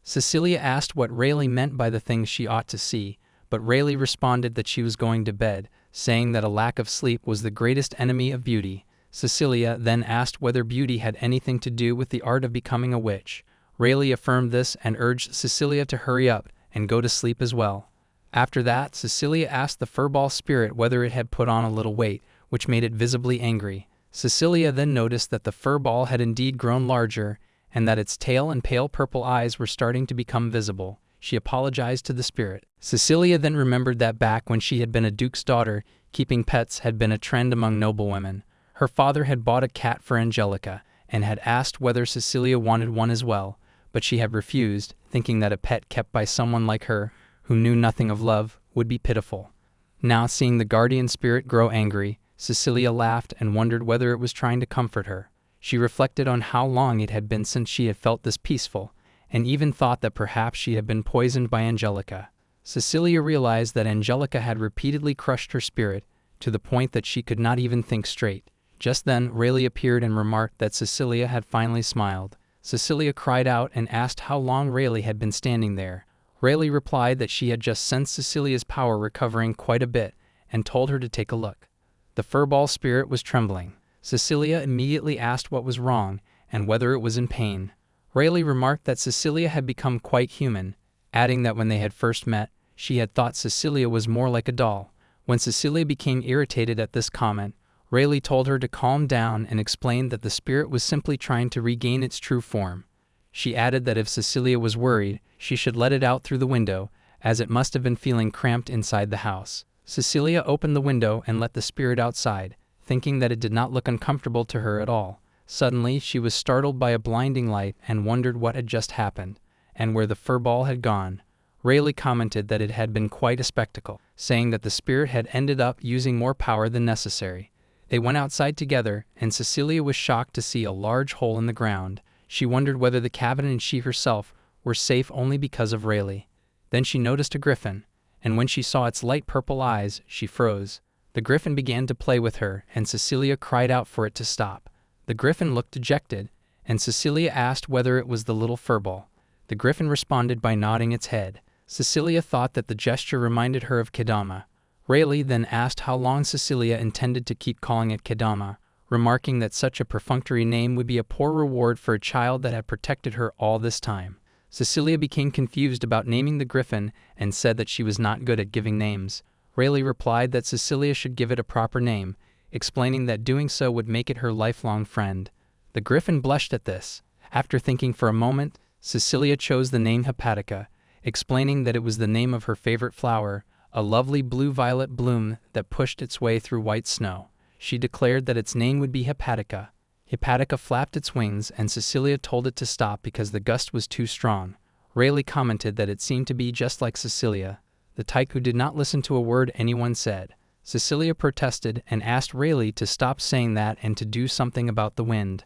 Cecilia asked what Rayleigh meant by the things she ought to see, but Rayleigh responded that she was going to bed, saying that a lack of sleep was the greatest enemy of beauty. Cecilia then asked whether beauty had anything to do with the art of becoming a witch. Rayleigh affirmed this and urged Cecilia to hurry up and go to sleep as well. After that, Cecilia asked the furball spirit whether it had put on a little weight, which made it visibly angry. Cecilia then noticed that the furball had indeed grown larger, and that its tail and pale purple eyes were starting to become visible. She apologized to the spirit. Cecilia then remembered that back when she had been a duke's daughter, keeping pets had been a trend among noblewomen. Her father had bought a cat for Angelica, and had asked whether Cecilia wanted one as well, but she had refused, thinking that a pet kept by someone like her, who knew nothing of love, would be pitiful. Now, seeing the guardian spirit grow angry, Cecilia laughed and wondered whether it was trying to comfort her. She reflected on how long it had been since she had felt this peaceful, and even thought that perhaps she had been poisoned by Angelica. Cecilia realized that Angelica had repeatedly crushed her spirit, to the point that she could not even think straight. Just then, Rayleigh appeared and remarked that Cecilia had finally smiled. Cecilia cried out and asked how long Rayleigh had been standing there. Rayleigh replied that she had just sensed Cecilia's power recovering quite a bit, and told her to take a look. The furball spirit was trembling. Cecilia immediately asked what was wrong, and whether it was in pain. Rayleigh remarked that Cecilia had become quite human, adding that when they had first met, she had thought Cecilia was more like a doll. When Cecilia became irritated at this comment, Rayleigh told her to calm down and explained that the spirit was simply trying to regain its true form. She added that if Cecilia was worried, she should let it out through the window, as it must have been feeling cramped inside the house. Cecilia opened the window and let the spirit outside, thinking that it did not look uncomfortable to her at all. Suddenly, she was startled by a blinding light and wondered what had just happened, and where the furball had gone. Rayleigh commented that it had been quite a spectacle, saying that the spirit had ended up using more power than necessary. They went outside together, and Cecilia was shocked to see a large hole in the ground. She wondered whether the cabin and she herself were safe only because of Rayleigh. Then she noticed a griffin, and when she saw its light purple eyes, she froze. The griffin began to play with her, and Cecilia cried out for it to stop. The griffin looked dejected, and Cecilia asked whether it was the little furball. The griffin responded by nodding its head. Cecilia thought that the gesture reminded her of Kedama. Rayleigh then asked how long Cecilia intended to keep calling it Kedama. remarking that such a perfunctory name would be a poor reward for a child that had protected her all this time. Cecilia became confused about naming the griffin and said that she was not good at giving names. Rayleigh replied that Cecilia should give it a proper name, explaining that doing so would make it her lifelong friend. The griffin blushed at this. After thinking for a moment, Cecilia chose the name Hepatica, explaining that it was the name of her favorite flower, a lovely blue-violet bloom that pushed its way through white snow. She declared that its name would be Hepatica. Hepatica flapped its wings, and Cecilia told it to stop because the gust was too strong. Rayleigh commented that it seemed to be just like Cecilia, the tyke who did not listen to a word anyone said. Cecilia protested and asked Rayleigh to stop saying that and to do something about the wind.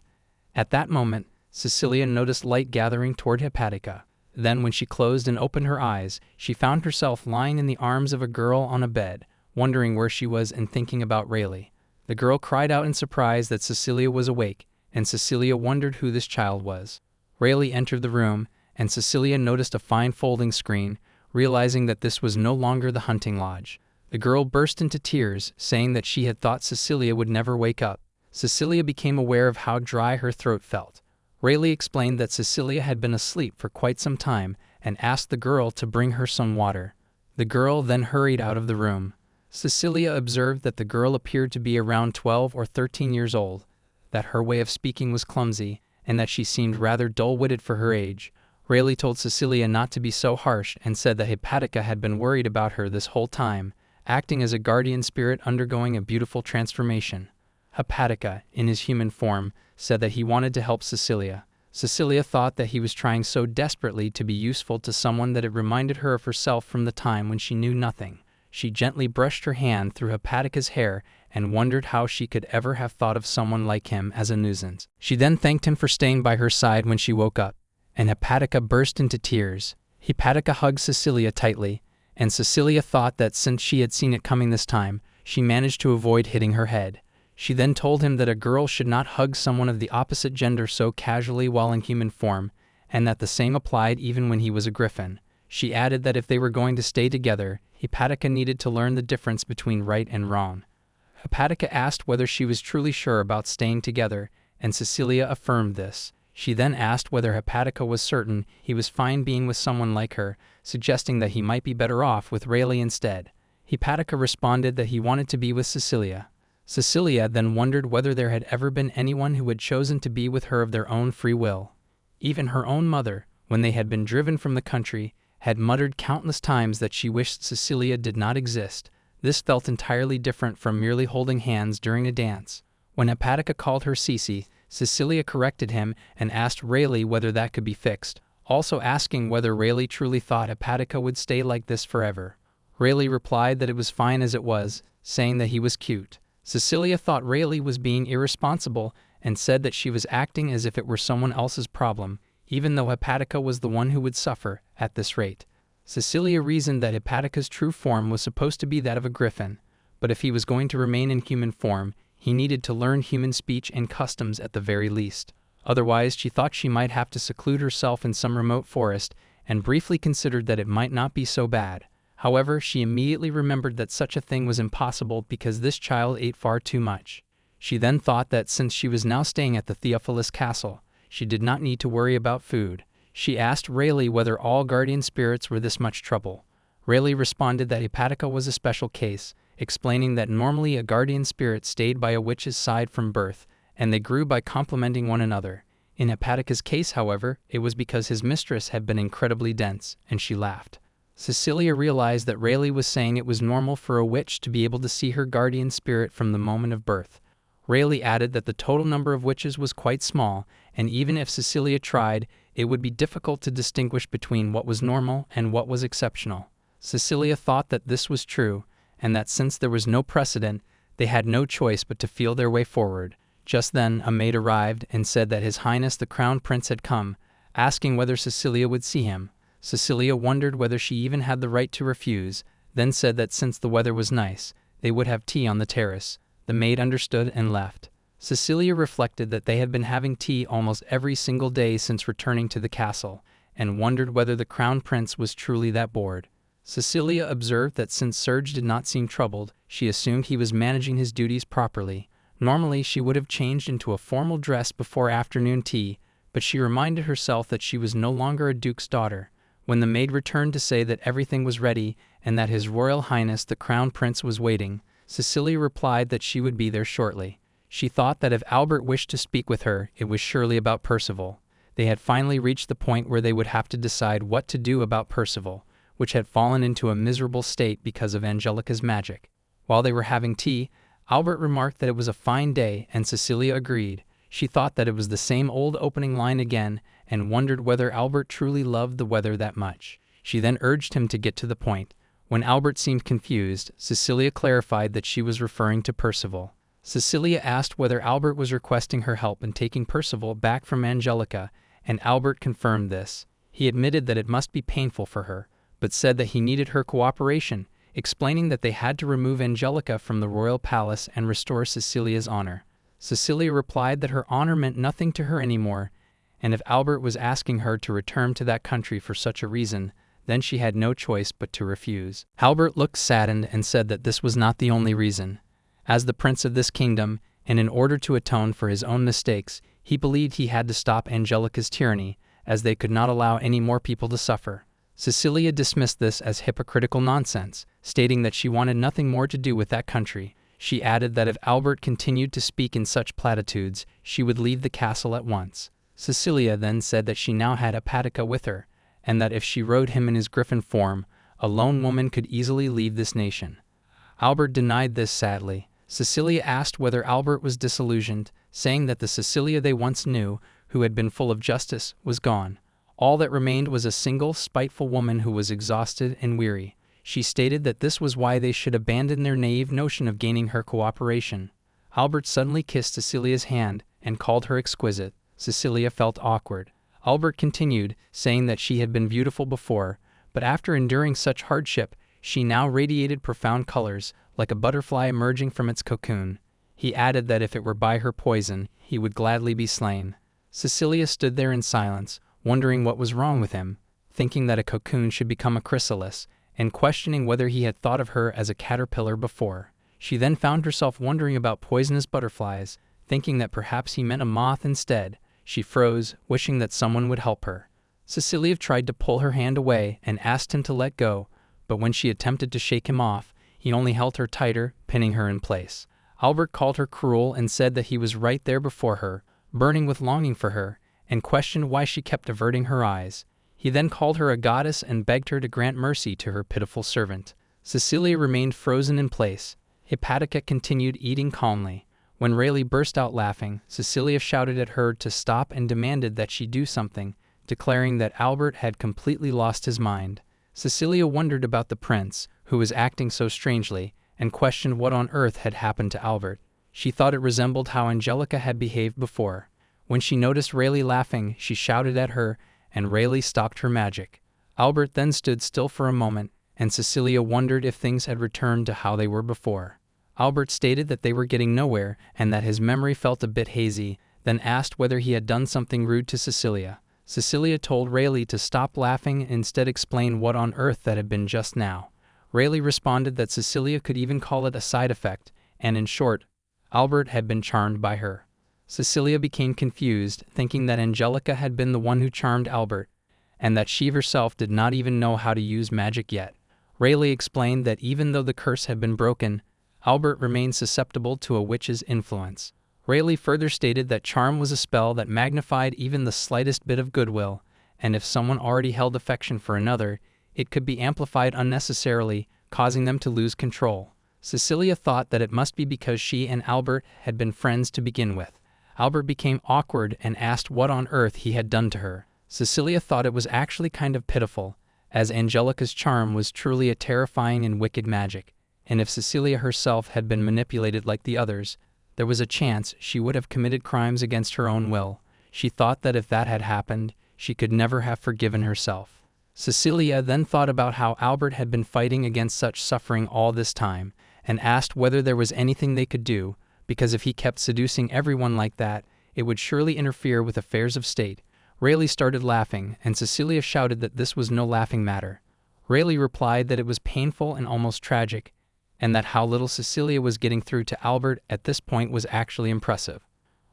At that moment, Cecilia noticed light gathering toward Hepatica. Then, when she closed and opened her eyes, she found herself lying in the arms of a girl on a bed, wondering where she was and thinking about Rayleigh. The girl cried out in surprise that Cecilia was awake, and Cecilia wondered who this child was. Rayleigh entered the room, and Cecilia noticed a fine folding screen, realizing that this was no longer the hunting lodge. The girl burst into tears, saying that she had thought Cecilia would never wake up. Cecilia became aware of how dry her throat felt. Rayleigh explained that Cecilia had been asleep for quite some time and asked the girl to bring her some water. The girl then hurried out of the room. Cecilia observed that the girl appeared to be around 12 or 13 years old, that her way of speaking was clumsy, and that she seemed rather dull-witted for her age. Rayleigh told Cecilia not to be so harsh and said that Hepatica had been worried about her this whole time, acting as a guardian spirit undergoing a beautiful transformation. Hepatica, in his human form, said that he wanted to help Cecilia. Cecilia thought that he was trying so desperately to be useful to someone that it reminded her of herself from the time when she knew nothing. She gently brushed her hand through Hepatica's hair and wondered how she could ever have thought of someone like him as a nuisance. She then thanked him for staying by her side when she woke up, and Hepatica burst into tears. Hepatica hugged Cecilia tightly, and Cecilia thought that since she had seen it coming this time, she managed to avoid hitting her head. She then told him that a girl should not hug someone of the opposite gender so casually while in human form, and that the same applied even when he was a griffin. She added that if they were going to stay together, Hepatica needed to learn the difference between right and wrong. Hepatica asked whether she was truly sure about staying together, and Cecilia affirmed this. She then asked whether Hepatica was certain he was fine being with someone like her, suggesting that he might be better off with Rayleigh instead. Hepatica responded that he wanted to be with Cecilia. Cecilia then wondered whether there had ever been anyone who had chosen to be with her of their own free will. Even her own mother, when they had been driven from the country, had muttered countless times that she wished Cecilia did not exist. This felt entirely different from merely holding hands during a dance. When Hepatica called her Cece, Cecilia corrected him and asked Rayleigh whether that could be fixed, also asking whether Rayleigh truly thought Hepatica would stay like this forever. Rayleigh replied that it was fine as it was, saying that he was cute. Cecilia thought Rayleigh was being irresponsible and said that she was acting as if it were someone else's problem, even though Hepatica was the one who would suffer at this rate. Cecilia reasoned that Hepatica's true form was supposed to be that of a griffin, but if he was going to remain in human form, he needed to learn human speech and customs at the very least. Otherwise, she thought she might have to seclude herself in some remote forest, and briefly considered that it might not be so bad. However, she immediately remembered that such a thing was impossible because this child ate far too much. She then thought that since she was now staying at the Theophilus Castle, she did not need to worry about food. She asked Rayleigh whether all guardian spirits were this much trouble. Rayleigh responded that Hepatica was a special case, explaining that normally a guardian spirit stayed by a witch's side from birth, and they grew by complementing one another. In Hepatica's case, however, it was because his mistress had been incredibly dense, and she laughed. Cecilia realized that Rayleigh was saying it was normal for a witch to be able to see her guardian spirit from the moment of birth. Rayleigh added that the total number of witches was quite small, and even if Cecilia tried, it would be difficult to distinguish between what was normal and what was exceptional. Cecilia thought that this was true, and that since there was no precedent, they had no choice but to feel their way forward. Just then, a maid arrived and said that His Highness the Crown Prince had come, asking whether Cecilia would see him. Cecilia wondered whether she even had the right to refuse, then said that since the weather was nice, they would have tea on the terrace. The maid understood and left. Cecilia reflected that they had been having tea almost every single day since returning to the castle, and wondered whether the Crown Prince was truly that bored. Cecilia observed that since Serge did not seem troubled, she assumed he was managing his duties properly. Normally, she would have changed into a formal dress before afternoon tea, but she reminded herself that she was no longer a duke's daughter. When the maid returned to say that everything was ready and that His Royal Highness the Crown Prince was waiting, Cecilia replied that she would be there shortly. She thought that if Albert wished to speak with her, it was surely about Percival. They had finally reached the point where they would have to decide what to do about Percival, which had fallen into a miserable state because of Angelica's magic. While they were having tea, Albert remarked that it was a fine day, and Cecilia agreed. She thought that it was the same old opening line again, and wondered whether Albert truly loved the weather that much. She then urged him to get to the point. When Albert seemed confused, Cecilia clarified that she was referring to Percival. Cecilia asked whether Albert was requesting her help in taking Percival back from Angelica, and Albert confirmed this. He admitted that it must be painful for her, but said that he needed her cooperation, explaining that they had to remove Angelica from the royal palace and restore Cecilia's honor. Cecilia replied that her honor meant nothing to her anymore, and if Albert was asking her to return to that country for such a reason, then she had no choice but to refuse. Albert looked saddened and said that this was not the only reason. As the prince of this kingdom, and in order to atone for his own mistakes, he believed he had to stop Angelica's tyranny, as they could not allow any more people to suffer. Cecilia dismissed this as hypocritical nonsense, stating that she wanted nothing more to do with that country. She added that if Albert continued to speak in such platitudes, she would leave the castle at once. Cecilia then said that she now had Hepatica with her, and that if she rode him in his griffin form, a lone woman could easily leave this nation. Albert denied this sadly. Cecilia asked whether Albert was disillusioned, saying that the Cecilia they once knew, who had been full of justice, was gone. All that remained was a single, spiteful woman who was exhausted and weary. She stated that this was why they should abandon their naive notion of gaining her cooperation. Albert suddenly kissed Cecilia's hand and called her exquisite. Cecilia felt awkward. Albert continued, saying that she had been beautiful before, but after enduring such hardship, she now radiated profound colors, like a butterfly emerging from its cocoon. He added that if it were by her poison, he would gladly be slain. Cecilia stood there in silence, wondering what was wrong with him, thinking that a cocoon should become a chrysalis, and questioning whether he had thought of her as a caterpillar before. She then found herself wondering about poisonous butterflies, thinking that perhaps he meant a moth instead. She froze, wishing that someone would help her. Cecilia tried to pull her hand away and asked him to let go, but when she attempted to shake him off, he only held her tighter, pinning her in place. Albert called her cruel and said that he was right there before her, burning with longing for her, and questioned why she kept averting her eyes. He then called her a goddess and begged her to grant mercy to her pitiful servant. Cecilia remained frozen in place. Hepatica continued eating calmly. When Rayleigh burst out laughing, Cecilia shouted at her to stop and demanded that she do something, declaring that Albert had completely lost his mind. Cecilia wondered about the prince, who was acting so strangely, and questioned what on earth had happened to Albert. She thought it resembled how Angelica had behaved before. When she noticed Rayleigh laughing, she shouted at her, and Rayleigh stopped her magic. Albert then stood still for a moment, and Cecilia wondered if things had returned to how they were before. Albert stated that they were getting nowhere, and that his memory felt a bit hazy, then asked whether he had done something rude to Cecilia. Cecilia told Rayleigh to stop laughing and instead explain what on earth that had been just now. Rayleigh responded that Cecilia could even call it a side effect, and in short, Albert had been charmed by her. Cecilia became confused, thinking that Angelica had been the one who charmed Albert, and that she herself did not even know how to use magic yet. Rayleigh explained that even though the curse had been broken, Albert remained susceptible to a witch's influence. Rayleigh further stated that charm was a spell that magnified even the slightest bit of goodwill, and if someone already held affection for another, it could be amplified unnecessarily, causing them to lose control. Cecilia thought that it must be because she and Albert had been friends to begin with. Albert became awkward and asked what on earth he had done to her. Cecilia thought it was actually kind of pitiful, as Angelica's charm was truly a terrifying and wicked magic, and if Cecilia herself had been manipulated like the others, there was a chance she would have committed crimes against her own will. She thought that if that had happened, she could never have forgiven herself. Cecilia then thought about how Albert had been fighting against such suffering all this time, and asked whether there was anything they could do, because if he kept seducing everyone like that, it would surely interfere with affairs of state. Rayleigh started laughing, and Cecilia shouted that this was no laughing matter. Rayleigh replied that it was painful and almost tragic, and that how little Cecilia was getting through to Albert at this point was actually impressive.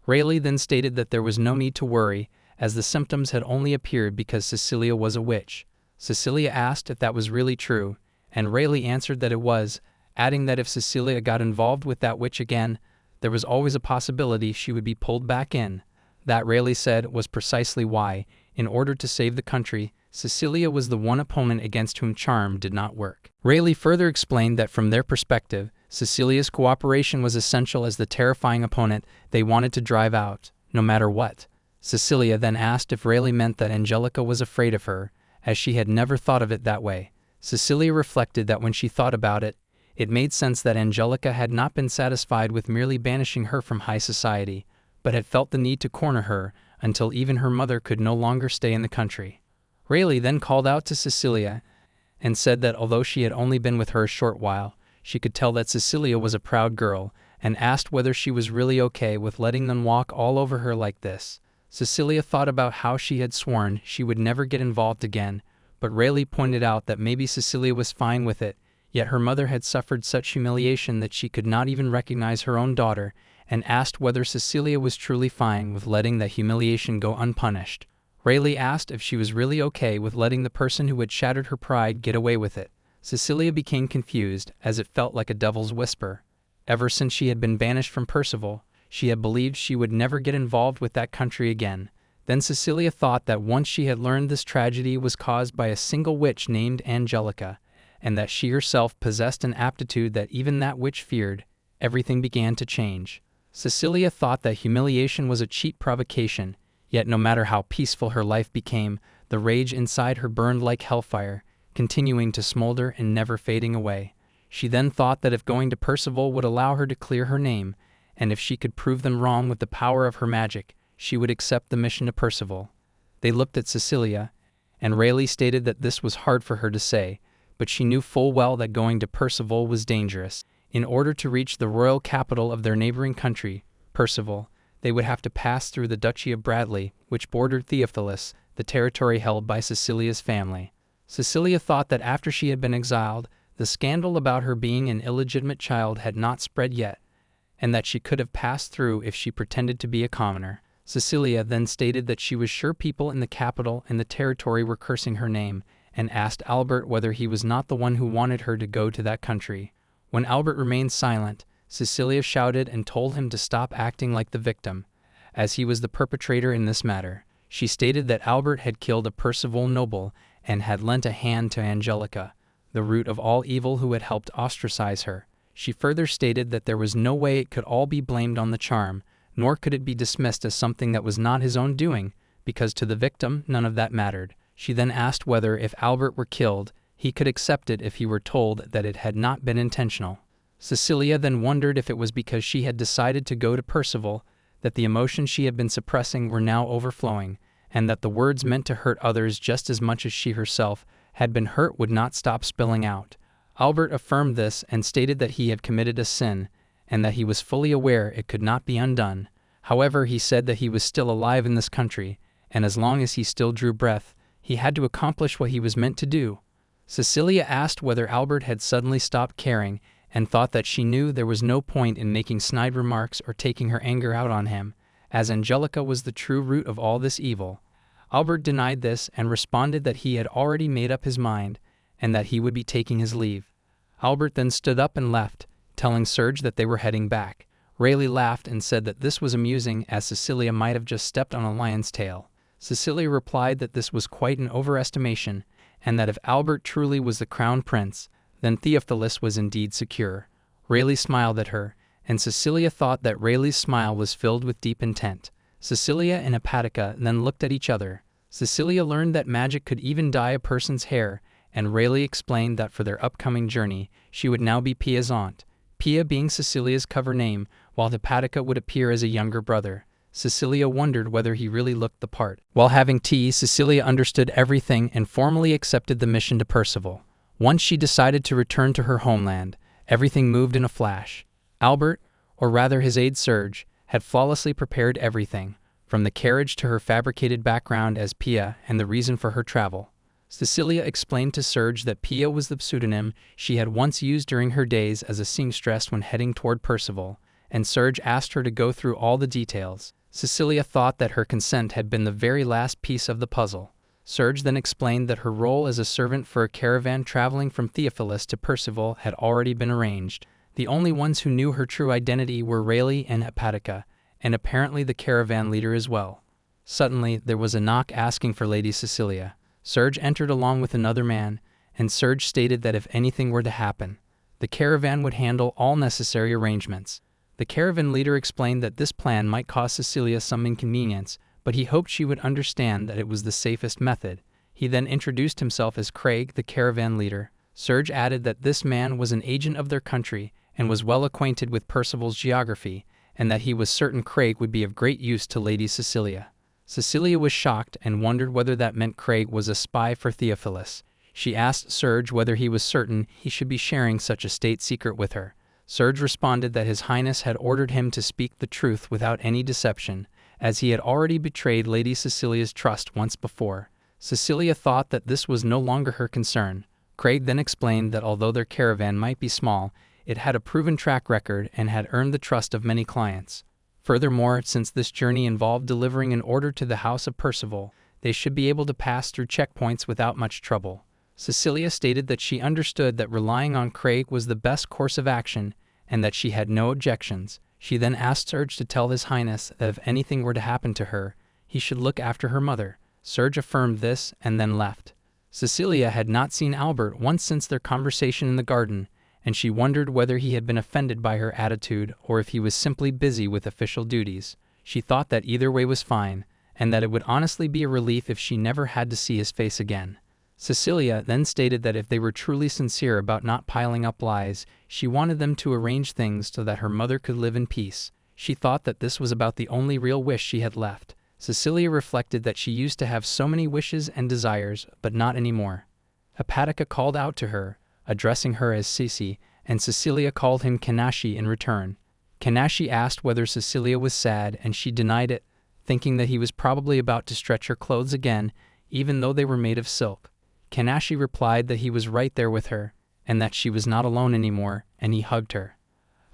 Rayleigh then stated that there was no need to worry, as the symptoms had only appeared because Cecilia was a witch. Cecilia asked if that was really true, and Rayleigh answered that it was, adding that if Cecilia got involved with that witch again, there was always a possibility she would be pulled back in. That, Rayleigh said, was precisely why, in order to save the country, Cecilia was the one opponent against whom charm did not work. Rayleigh further explained that from their perspective, Cecilia's cooperation was essential as the terrifying opponent they wanted to drive out, no matter what. Cecilia then asked if Rayleigh meant that Angelica was afraid of her, as she had never thought of it that way. Cecilia reflected that when she thought about it, it made sense that Angelica had not been satisfied with merely banishing her from high society, but had felt the need to corner her until even her mother could no longer stay in the country. Rayleigh then called out to Cecilia and said that although she had only been with her a short while, she could tell that Cecilia was a proud girl, and asked whether she was really okay with letting them walk all over her like this. Cecilia thought about how she had sworn she would never get involved again, but Rayleigh pointed out that maybe Cecilia was fine with it, yet her mother had suffered such humiliation that she could not even recognize her own daughter, and asked whether Cecilia was truly fine with letting that humiliation go unpunished. Rayleigh asked if she was really okay with letting the person who had shattered her pride get away with it. Cecilia became confused, as it felt like a devil's whisper. Ever since she had been banished from Percival, she had believed she would never get involved with that country again. Then Cecilia thought that once she had learned this tragedy was caused by a single witch named Angelica, and that she herself possessed an aptitude that even that witch feared, everything began to change. Cecilia thought that humiliation was a cheap provocation, yet no matter how peaceful her life became, the rage inside her burned like hellfire, continuing to smolder and never fading away. She then thought that if going to Percival would allow her to clear her name, and if she could prove them wrong with the power of her magic, she would accept the mission to Percival. They looked at Cecilia, and Rayleigh stated that this was hard for her to say, but she knew full well that going to Percival was dangerous. In order to reach the royal capital of their neighboring country, Percival, they would have to pass through the Duchy of Bradley, which bordered Theophilus, the territory held by Cecilia's family. Cecilia thought that after she had been exiled, the scandal about her being an illegitimate child had not spread yet, and that she could have passed through if she pretended to be a commoner. Cecilia then stated that she was sure people in the capital and the territory were cursing her name, and asked Albert whether he was not the one who wanted her to go to that country. When Albert remained silent, Cecilia shouted and told him to stop acting like the victim, as he was the perpetrator in this matter. She stated that Albert had killed a Percival noble and had lent a hand to Angelica, the root of all evil, who had helped ostracize her. She further stated that there was no way it could all be blamed on the charm, nor could it be dismissed as something that was not his own doing, because to the victim none of that mattered. She then asked whether, if Albert were killed, he could accept it if he were told that it had not been intentional. Cecilia then wondered if it was because she had decided to go to Percival, that the emotions she had been suppressing were now overflowing, and that the words meant to hurt others just as much as she herself had been hurt would not stop spilling out. Albert affirmed this and stated that he had committed a sin, and that he was fully aware it could not be undone. However, he said that he was still alive in this country, and as long as he still drew breath, he had to accomplish what he was meant to do. Cecilia asked whether Albert had suddenly stopped caring, and thought that she knew there was no point in making snide remarks or taking her anger out on him, as Angelica was the true root of all this evil. Albert denied this and responded that he had already made up his mind, and that he would be taking his leave. Albert then stood up and left, telling Serge that they were heading back. Rayleigh laughed and said that this was amusing, as Cecilia might have just stepped on a lion's tail. Cecilia replied that this was quite an overestimation, and that if Albert truly was the crown prince, then Theophilus was indeed secure. Rayleigh smiled at her, and Cecilia thought that Rayleigh's smile was filled with deep intent. Cecilia and Hepatica then looked at each other. Cecilia learned that magic could even dye a person's hair, and Rayleigh explained that for their upcoming journey, she would now be Pia's aunt, Pia being Cecilia's cover name, while Hepatica would appear as a younger brother. Cecilia wondered whether he really looked the part. While having tea, Cecilia understood everything and formally accepted the mission to Percival. Once she decided to return to her homeland, everything moved in a flash. Albert, or rather his aide Serge, had flawlessly prepared everything, from the carriage to her fabricated background as Pia and the reason for her travel. Cecilia explained to Serge that Pia was the pseudonym she had once used during her days as a seamstress when heading toward Percival, and Serge asked her to go through all the details. Cecilia thought that her consent had been the very last piece of the puzzle. Serge then explained that her role as a servant for a caravan traveling from Theophilus to Percival had already been arranged. The only ones who knew her true identity were Rayleigh and Hepatica, and apparently the caravan leader as well. Suddenly, there was a knock asking for Lady Cecilia. Serge entered along with another man, and Serge stated that if anything were to happen, the caravan would handle all necessary arrangements. The caravan leader explained that this plan might cause Cecilia some inconvenience, but he hoped she would understand that it was the safest method. He then introduced himself as Craig, the caravan leader. Serge added that this man was an agent of their country and was well acquainted with Percival's geography, and that he was certain Craig would be of great use to Lady Cecilia. Cecilia was shocked and wondered whether that meant Craig was a spy for Theophilus. She asked Serge whether he was certain he should be sharing such a state secret with her. Serge responded that His Highness had ordered him to speak the truth without any deception, as he had already betrayed Lady Cecilia's trust once before. Cecilia thought that this was no longer her concern. Craig then explained that although their caravan might be small, it had a proven track record and had earned the trust of many clients. Furthermore, since this journey involved delivering an order to the house of Percival, they should be able to pass through checkpoints without much trouble. Cecilia stated that she understood that relying on Craig was the best course of action and that she had no objections. She then asked Serge to tell His Highness that if anything were to happen to her, he should look after her mother. Serge affirmed this and then left. Cecilia had not seen Albert once since their conversation in the garden, and she wondered whether he had been offended by her attitude or if he was simply busy with official duties. She thought that either way was fine, and that it would honestly be a relief if she never had to see his face again. Cecilia then stated that if they were truly sincere about not piling up lies, she wanted them to arrange things so that her mother could live in peace. She thought that this was about the only real wish she had left. Cecilia reflected that she used to have so many wishes and desires, but not anymore. Hepatica called out to her, addressing her as Cici, and Cecilia called him Kanashi in return. Kanashi asked whether Cecilia was sad, and she denied it, thinking that he was probably about to stretch her clothes again, even though they were made of silk. Kanashi replied that he was right there with her, and that she was not alone anymore, and he hugged her.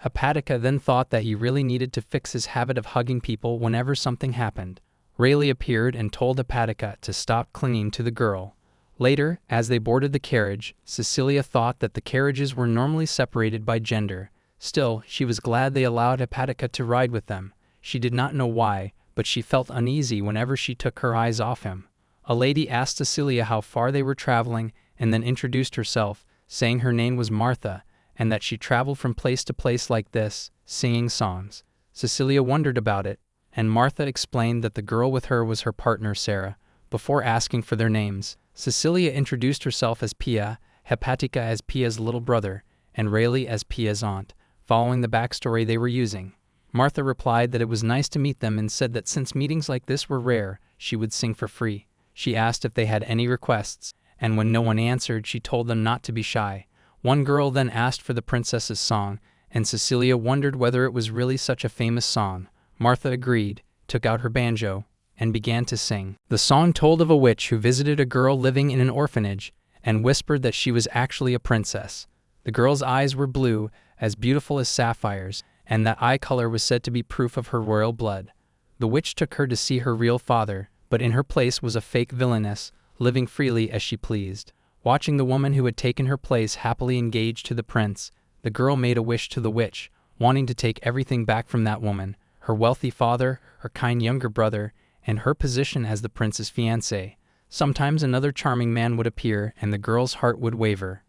Hepatica then thought that he really needed to fix his habit of hugging people whenever something happened. Rayleigh appeared and told Hepatica to stop clinging to the girl. Later, as they boarded the carriage, Cecilia thought that the carriages were normally separated by gender. Still, she was glad they allowed Hepatica to ride with them. She did not know why, but she felt uneasy whenever she took her eyes off him. A lady asked Cecilia how far they were traveling and then introduced herself, saying her name was Martha and that she traveled from place to place like this, singing songs. Cecilia wondered about it, and Martha explained that the girl with her was her partner Sarah. Before asking for their names, Cecilia introduced herself as Pia, Hepatica as Pia's little brother, and Rayleigh as Pia's aunt, following the backstory they were using. Martha replied that it was nice to meet them and said that since meetings like this were rare, she would sing for free. She asked if they had any requests, and when no one answered, she told them not to be shy. One girl then asked for the princess's song, and Cecilia wondered whether it was really such a famous song. Martha agreed, took out her banjo, and began to sing. The song told of a witch who visited a girl living in an orphanage and whispered that she was actually a princess. The girl's eyes were blue, as beautiful as sapphires, and that eye color was said to be proof of her royal blood. The witch took her to see her real father, but in her place was a fake villainess, living freely as she pleased. Watching the woman who had taken her place happily engaged to the prince, the girl made a wish to the witch, wanting to take everything back from that woman, her wealthy father, her kind younger brother, and her position as the prince's fiancé. Sometimes another charming man would appear, and the girl's heart would waver.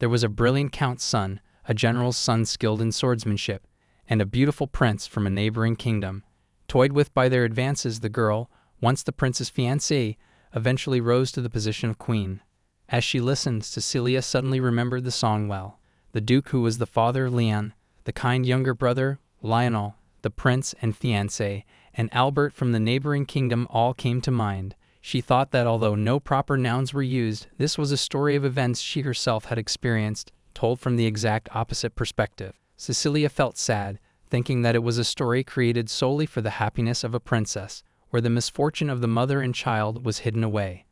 There was a brilliant count's son, a general's son skilled in swordsmanship, and a beautiful prince from a neighboring kingdom. Toyed with by their advances, the girl, once the prince's fiancée, eventually rose to the position of queen. As she listened, Cecilia suddenly remembered the song well. The duke who was the father, Leon, the kind younger brother, Lionel, the prince and fiancé, and Albert from the neighboring kingdom all came to mind. She thought that although no proper nouns were used, this was a story of events she herself had experienced, told from the exact opposite perspective. Cecilia felt sad, thinking that it was a story created solely for the happiness of a princess, where the misfortune of the mother and child was hidden away.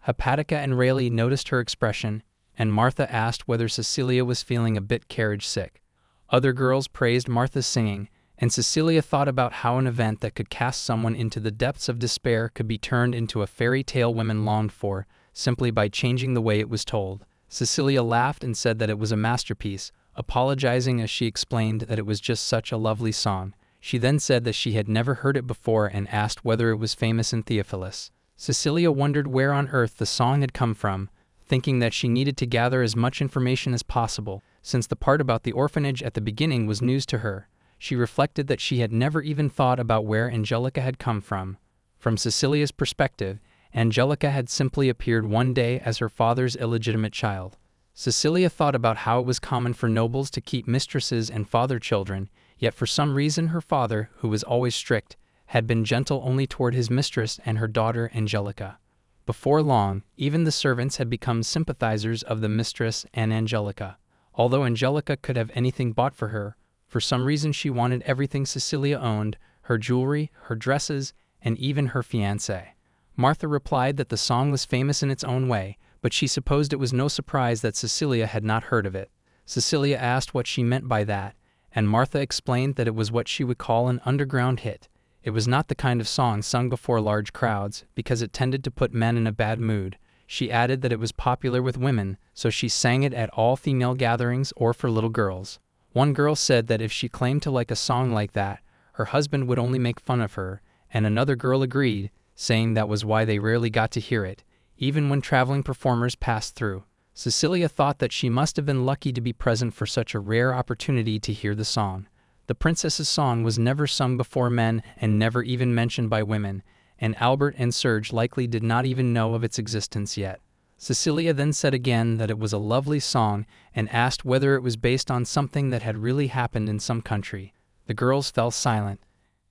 Hepatica and Rayleigh noticed her expression, and Martha asked whether Cecilia was feeling a bit carriage sick. Other girls praised Martha's singing, and Cecilia thought about how an event that could cast someone into the depths of despair could be turned into a fairy tale women longed for, simply by changing the way it was told. Cecilia laughed and said that it was a masterpiece, apologizing as she explained that it was just such a lovely song. She then said that she had never heard it before and asked whether it was famous in Theophilus. Cecilia wondered where on earth the song had come from, thinking that she needed to gather as much information as possible, since the part about the orphanage at the beginning was news to her. She reflected that she had never even thought about where Angelica had come from. From Cecilia's perspective, Angelica had simply appeared one day as her father's illegitimate child. Cecilia thought about how it was common for nobles to keep mistresses and father children, yet for some reason her father, who was always strict, had been gentle only toward his mistress and her daughter Angelica. Before long, even the servants had become sympathizers of the mistress and Angelica. Although Angelica could have anything bought for her, for some reason she wanted everything Cecilia owned, her jewelry, her dresses, and even her fiancé. Martha replied that the song was famous in its own way, but she supposed it was no surprise that Cecilia had not heard of it. Cecilia asked what she meant by that, and Martha explained that it was what she would call an underground hit. It was not the kind of song sung before large crowds, because it tended to put men in a bad mood. She added that it was popular with women, so she sang it at all female gatherings or for little girls. One girl said that if she claimed to like a song like that, her husband would only make fun of her, and another girl agreed, saying that was why they rarely got to hear it, even when traveling performers passed through. Cecilia thought that she must have been lucky to be present for such a rare opportunity to hear the song. The princess's song was never sung before men and never even mentioned by women, and Albert and Serge likely did not even know of its existence yet. Cecilia then said again that it was a lovely song and asked whether it was based on something that had really happened in some country. The girls fell silent,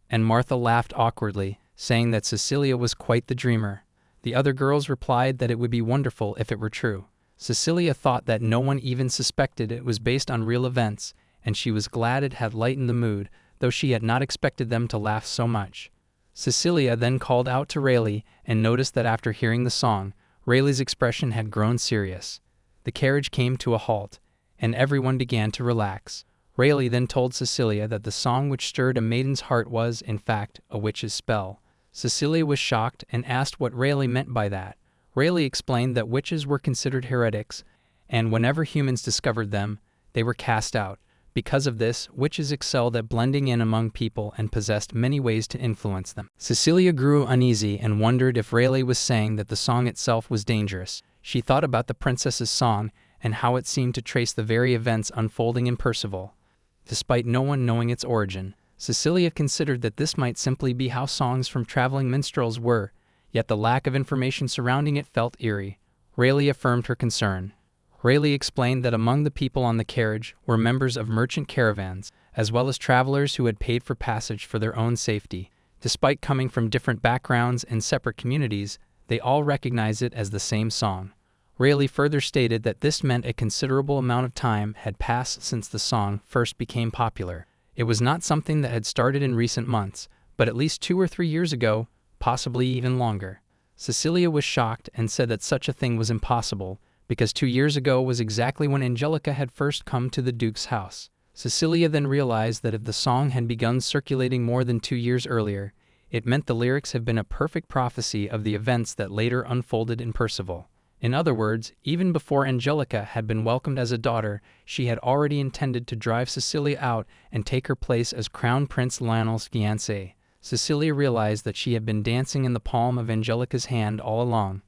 and Martha laughed awkwardly, saying that Cecilia was quite the dreamer. The other girls replied that it would be wonderful if it were true. Cecilia thought that no one even suspected it was based on real events, and she was glad it had lightened the mood, though she had not expected them to laugh so much. Cecilia then called out to Rayleigh and noticed that after hearing the song, Rayleigh's expression had grown serious. The carriage came to a halt, and everyone began to relax. Rayleigh then told Cecilia that the song which stirred a maiden's heart was, in fact, a witch's spell. Cecilia was shocked and asked what Rayleigh meant by that. Rayleigh explained that witches were considered heretics, and whenever humans discovered them, they were cast out. Because of this, witches excelled at blending in among people and possessed many ways to influence them. Cecilia grew uneasy and wondered if Rayleigh was saying that the song itself was dangerous. She thought about the princess's song and how it seemed to trace the very events unfolding in Percival, despite no one knowing its origin. Cecilia considered that this might simply be how songs from traveling minstrels were, yet the lack of information surrounding it felt eerie. Rayleigh affirmed her concern. Rayleigh explained that among the people on the carriage were members of merchant caravans, as well as travelers who had paid for passage for their own safety. Despite coming from different backgrounds and separate communities, they all recognized it as the same song. Rayleigh further stated that this meant a considerable amount of time had passed since the song first became popular. It was not something that had started in recent months, but at least 2 or 3 years ago, possibly even longer. Cecilia was shocked and said that such a thing was impossible, because 2 years ago was exactly when Angelica had first come to the Duke's house. Cecilia then realized that if the song had begun circulating more than 2 years earlier, it meant the lyrics have been a perfect prophecy of the events that later unfolded in Percival. In other words, even before Angelica had been welcomed as a daughter, she had already intended to drive Cecilia out and take her place as Crown Prince Lionel's fiancée. Cecilia realized that she had been dancing in the palm of Angelica's hand all along.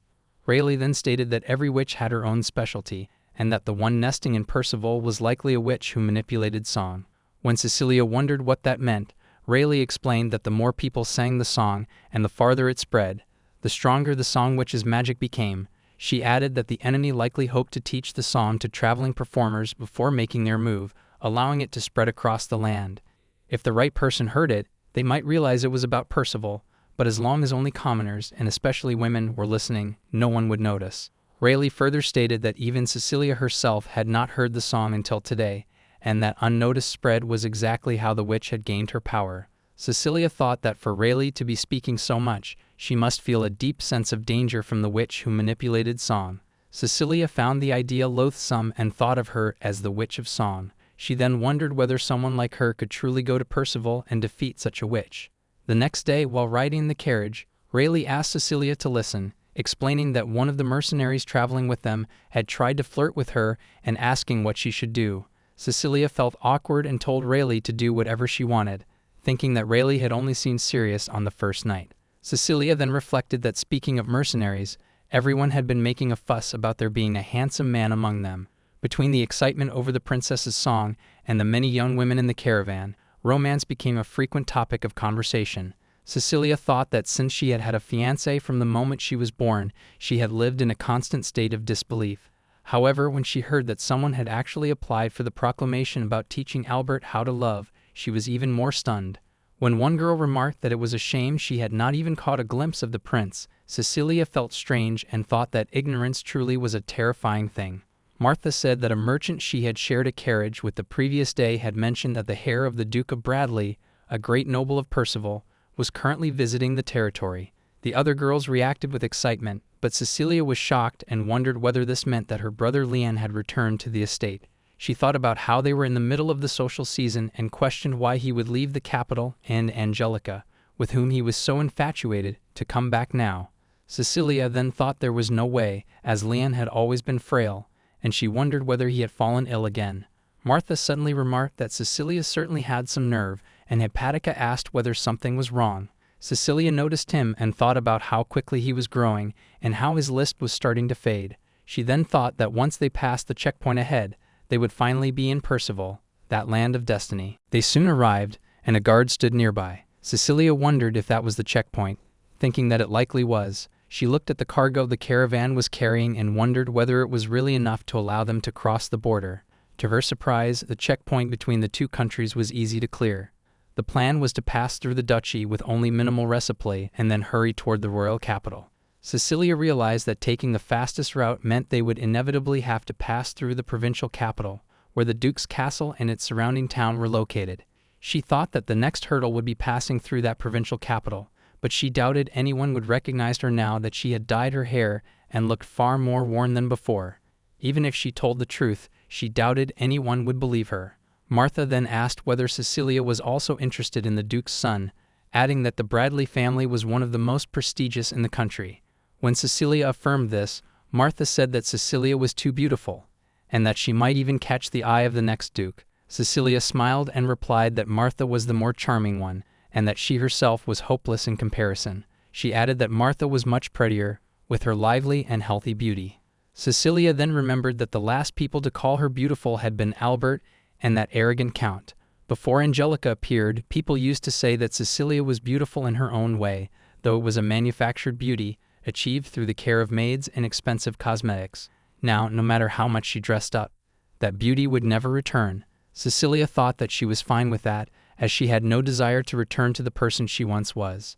Rayleigh then stated that every witch had her own specialty, and that the one nesting in Percival was likely a witch who manipulated song. When Cecilia wondered what that meant, Rayleigh explained that the more people sang the song and the farther it spread, the stronger the song witch's magic became. She added that the enemy likely hoped to teach the song to traveling performers before making their move, allowing it to spread across the land. If the right person heard it, they might realize it was about Percival, but as long as only commoners, and especially women, were listening, no one would notice. Rayleigh further stated that even Cecilia herself had not heard the song until today, and that unnoticed spread was exactly how the witch had gained her power. Cecilia thought that for Rayleigh to be speaking so much, she must feel a deep sense of danger from the witch who manipulated Song. Cecilia found the idea loathsome and thought of her as the Witch of Song. She then wondered whether someone like her could truly go to Percival and defeat such a witch. The next day, while riding in the carriage, Rayleigh asked Cecilia to listen, explaining that one of the mercenaries traveling with them had tried to flirt with her and asking what she should do. Cecilia felt awkward and told Rayleigh to do whatever she wanted, thinking that Rayleigh had only seemed serious on the first night. Cecilia then reflected that speaking of mercenaries, everyone had been making a fuss about there being a handsome man among them. Between the excitement over the princess's song and the many young women in the caravan, romance became a frequent topic of conversation. Cecilia thought that since she had had a fiancé from the moment she was born, she had lived in a constant state of disbelief. However, when she heard that someone had actually applied for the proclamation about teaching Albert how to love, she was even more stunned. When one girl remarked that it was a shame she had not even caught a glimpse of the prince, Cecilia felt strange and thought that ignorance truly was a terrifying thing. Martha said that a merchant she had shared a carriage with the previous day had mentioned that the heir of the Duke of Bradley, a great noble of Percival, was currently visiting the territory. The other girls reacted with excitement, but Cecilia was shocked and wondered whether this meant that her brother Leon had returned to the estate. She thought about how they were in the middle of the social season and questioned why he would leave the capital and Angelica, with whom he was so infatuated, to come back now. Cecilia then thought there was no way, as Leon had always been frail, and she wondered whether he had fallen ill again. Martha suddenly remarked that Cecilia certainly had some nerve, and Hepatica asked whether something was wrong. Cecilia noticed him and thought about how quickly he was growing and how his lisp was starting to fade. She then thought that once they passed the checkpoint ahead, they would finally be in Percival, that land of destiny. They soon arrived, and a guard stood nearby. Cecilia wondered if that was the checkpoint, thinking that it likely was. She looked at the cargo the caravan was carrying and wondered whether it was really enough to allow them to cross the border. To her surprise, the checkpoint between the two countries was easy to clear. The plan was to pass through the duchy with only minimal resupply and then hurry toward the royal capital. Cecilia realized that taking the fastest route meant they would inevitably have to pass through the provincial capital, where the Duke's castle and its surrounding town were located. She thought that the next hurdle would be passing through that provincial capital, but she doubted anyone would recognize her now that she had dyed her hair and looked far more worn than before. Even if she told the truth, she doubted anyone would believe her. Martha then asked whether Cecilia was also interested in the Duke's son, adding that the Bradley family was one of the most prestigious in the country. When Cecilia affirmed this, Martha said that Cecilia was too beautiful, and that she might even catch the eye of the next Duke. Cecilia smiled and replied that Martha was the more charming one, and that she herself was hopeless in comparison. She added that Martha was much prettier, with her lively and healthy beauty. Cecilia then remembered that the last people to call her beautiful had been Albert and that arrogant count. Before Angelica appeared, people used to say that Cecilia was beautiful in her own way, though it was a manufactured beauty, achieved through the care of maids and expensive cosmetics. Now, no matter how much she dressed up, that beauty would never return. Cecilia thought that she was fine with that, as she had no desire to return to the person she once was.